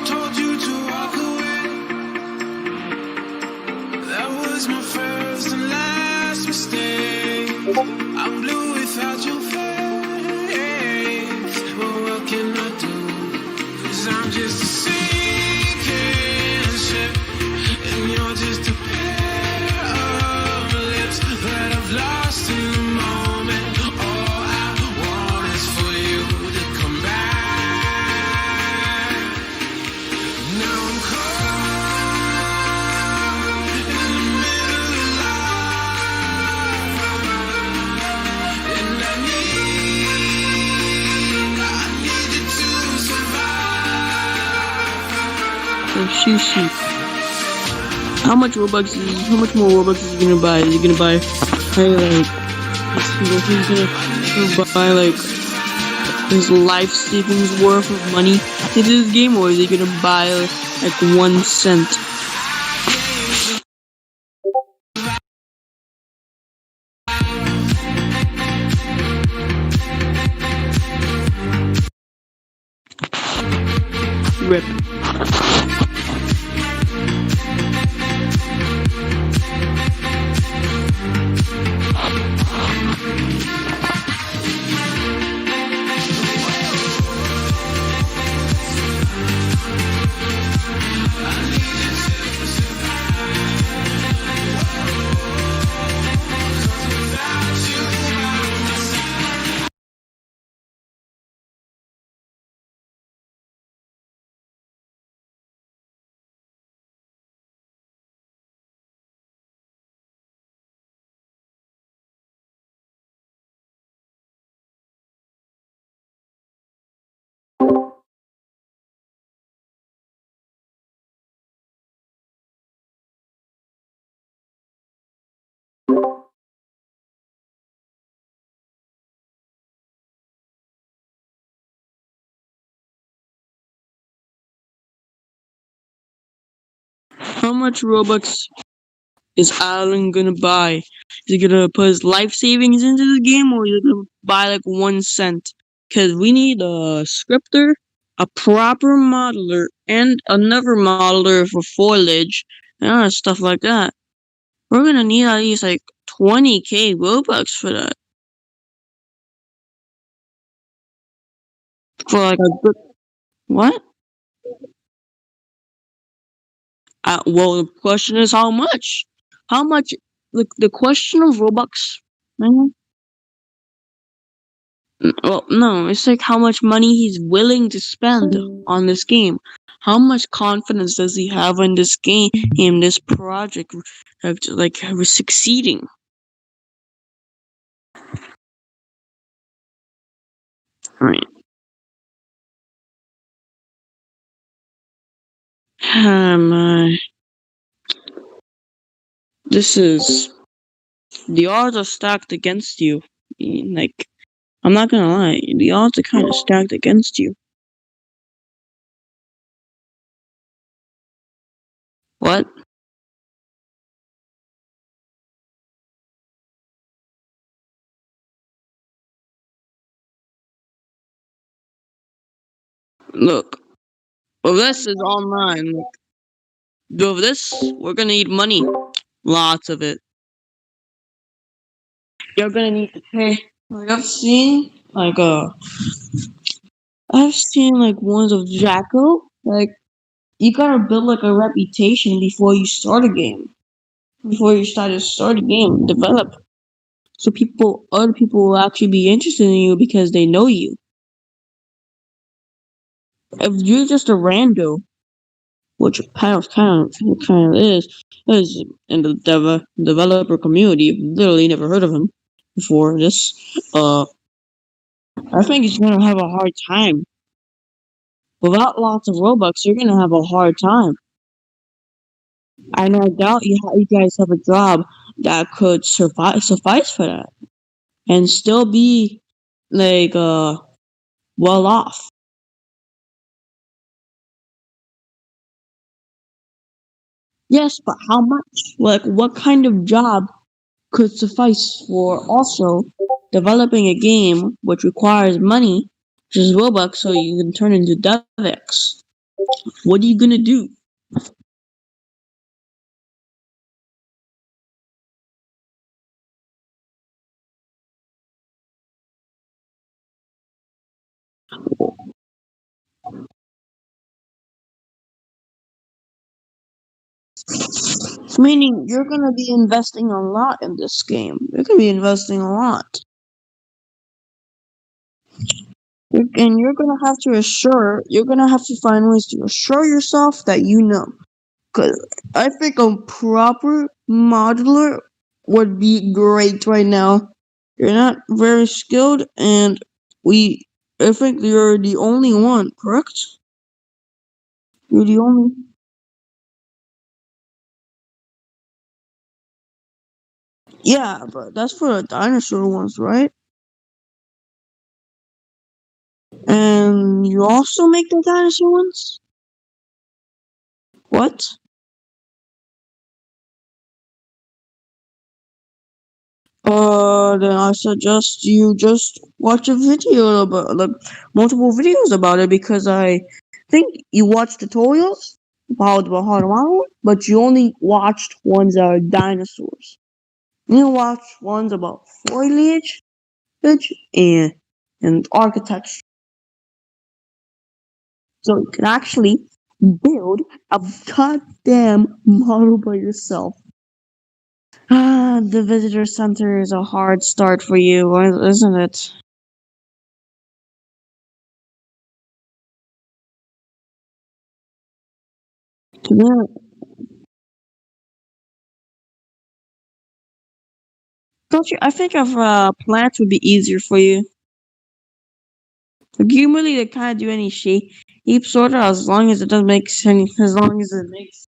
Speaker 4: Told you to walk away. That was my first and last mistake. I'm blue without your face. But what can I do? 'Cause I'm just a sinking ship, and you're just a pair of lips that I've lost in the moment. All I want is for you to come back. Now I'm caught in the middle of life, and I need you to survive.
Speaker 8: So sushi. How much more Robux is he gonna buy? Is he gonna buy like he's gonna buy like his life savings worth of money into this game, or is he gonna buy like 1 cent? Rip. How much Robux is Alan gonna buy? Is he gonna put his life savings into the game, or is he gonna buy like 1 cent? Cause we need a scripter, a proper modeler, and another modeler for foliage and other stuff like that. We're gonna need at least like 20k Robux for that. For like a good what? Well, the question is how much? How much? The question of Robux. Man, well, no, it's like how much money he's willing to spend on this game. How much confidence does he have in this game, in this project, like succeeding? Right. This is the odds are stacked against you. Like, I'm not gonna lie, the odds are kind of stacked against you. What? Look, well, this is online. With this, we're gonna need money. Lots of it. You're gonna need to pay. Like I've seen like ones of Jacko. Like you gotta build like a reputation before you start a game. Before you start a game, develop. So other people will actually be interested in you because they know you. If you're just a rando, which kind of is in the developer community, you've literally never heard of him before this. I think he's gonna have a hard time. Without lots of Robux, you're gonna have a hard time. And I doubt you guys have a job that could suffice for that and still be like well off. Yes, but how much? Like what kind of job could suffice for also developing a game which requires money, which is Robux, so you can turn into DevX? What are you gonna do? Meaning you're gonna be investing a lot in this game. You're gonna be investing a lot. And you're gonna have to find ways to assure yourself that you know. Cause I think a proper modeler would be great right now. You're not very skilled, and I think you're the only one, correct? You're the only. Yeah, but that's for the dinosaur ones, right? And you also make the dinosaur ones? What? Then I suggest you just watch a video about like multiple videos about it because I think you watched tutorials about how to model, but you only watched ones that are dinosaurs. You watch ones about foliage, and architecture. So you can actually build a goddamn model by yourself. The visitor center is a hard start for you, isn't it? To be honest, don't you? I think of plants would be easier for you. Like you really kind of do any shape sort of as long as it doesn't make any, as long as it makes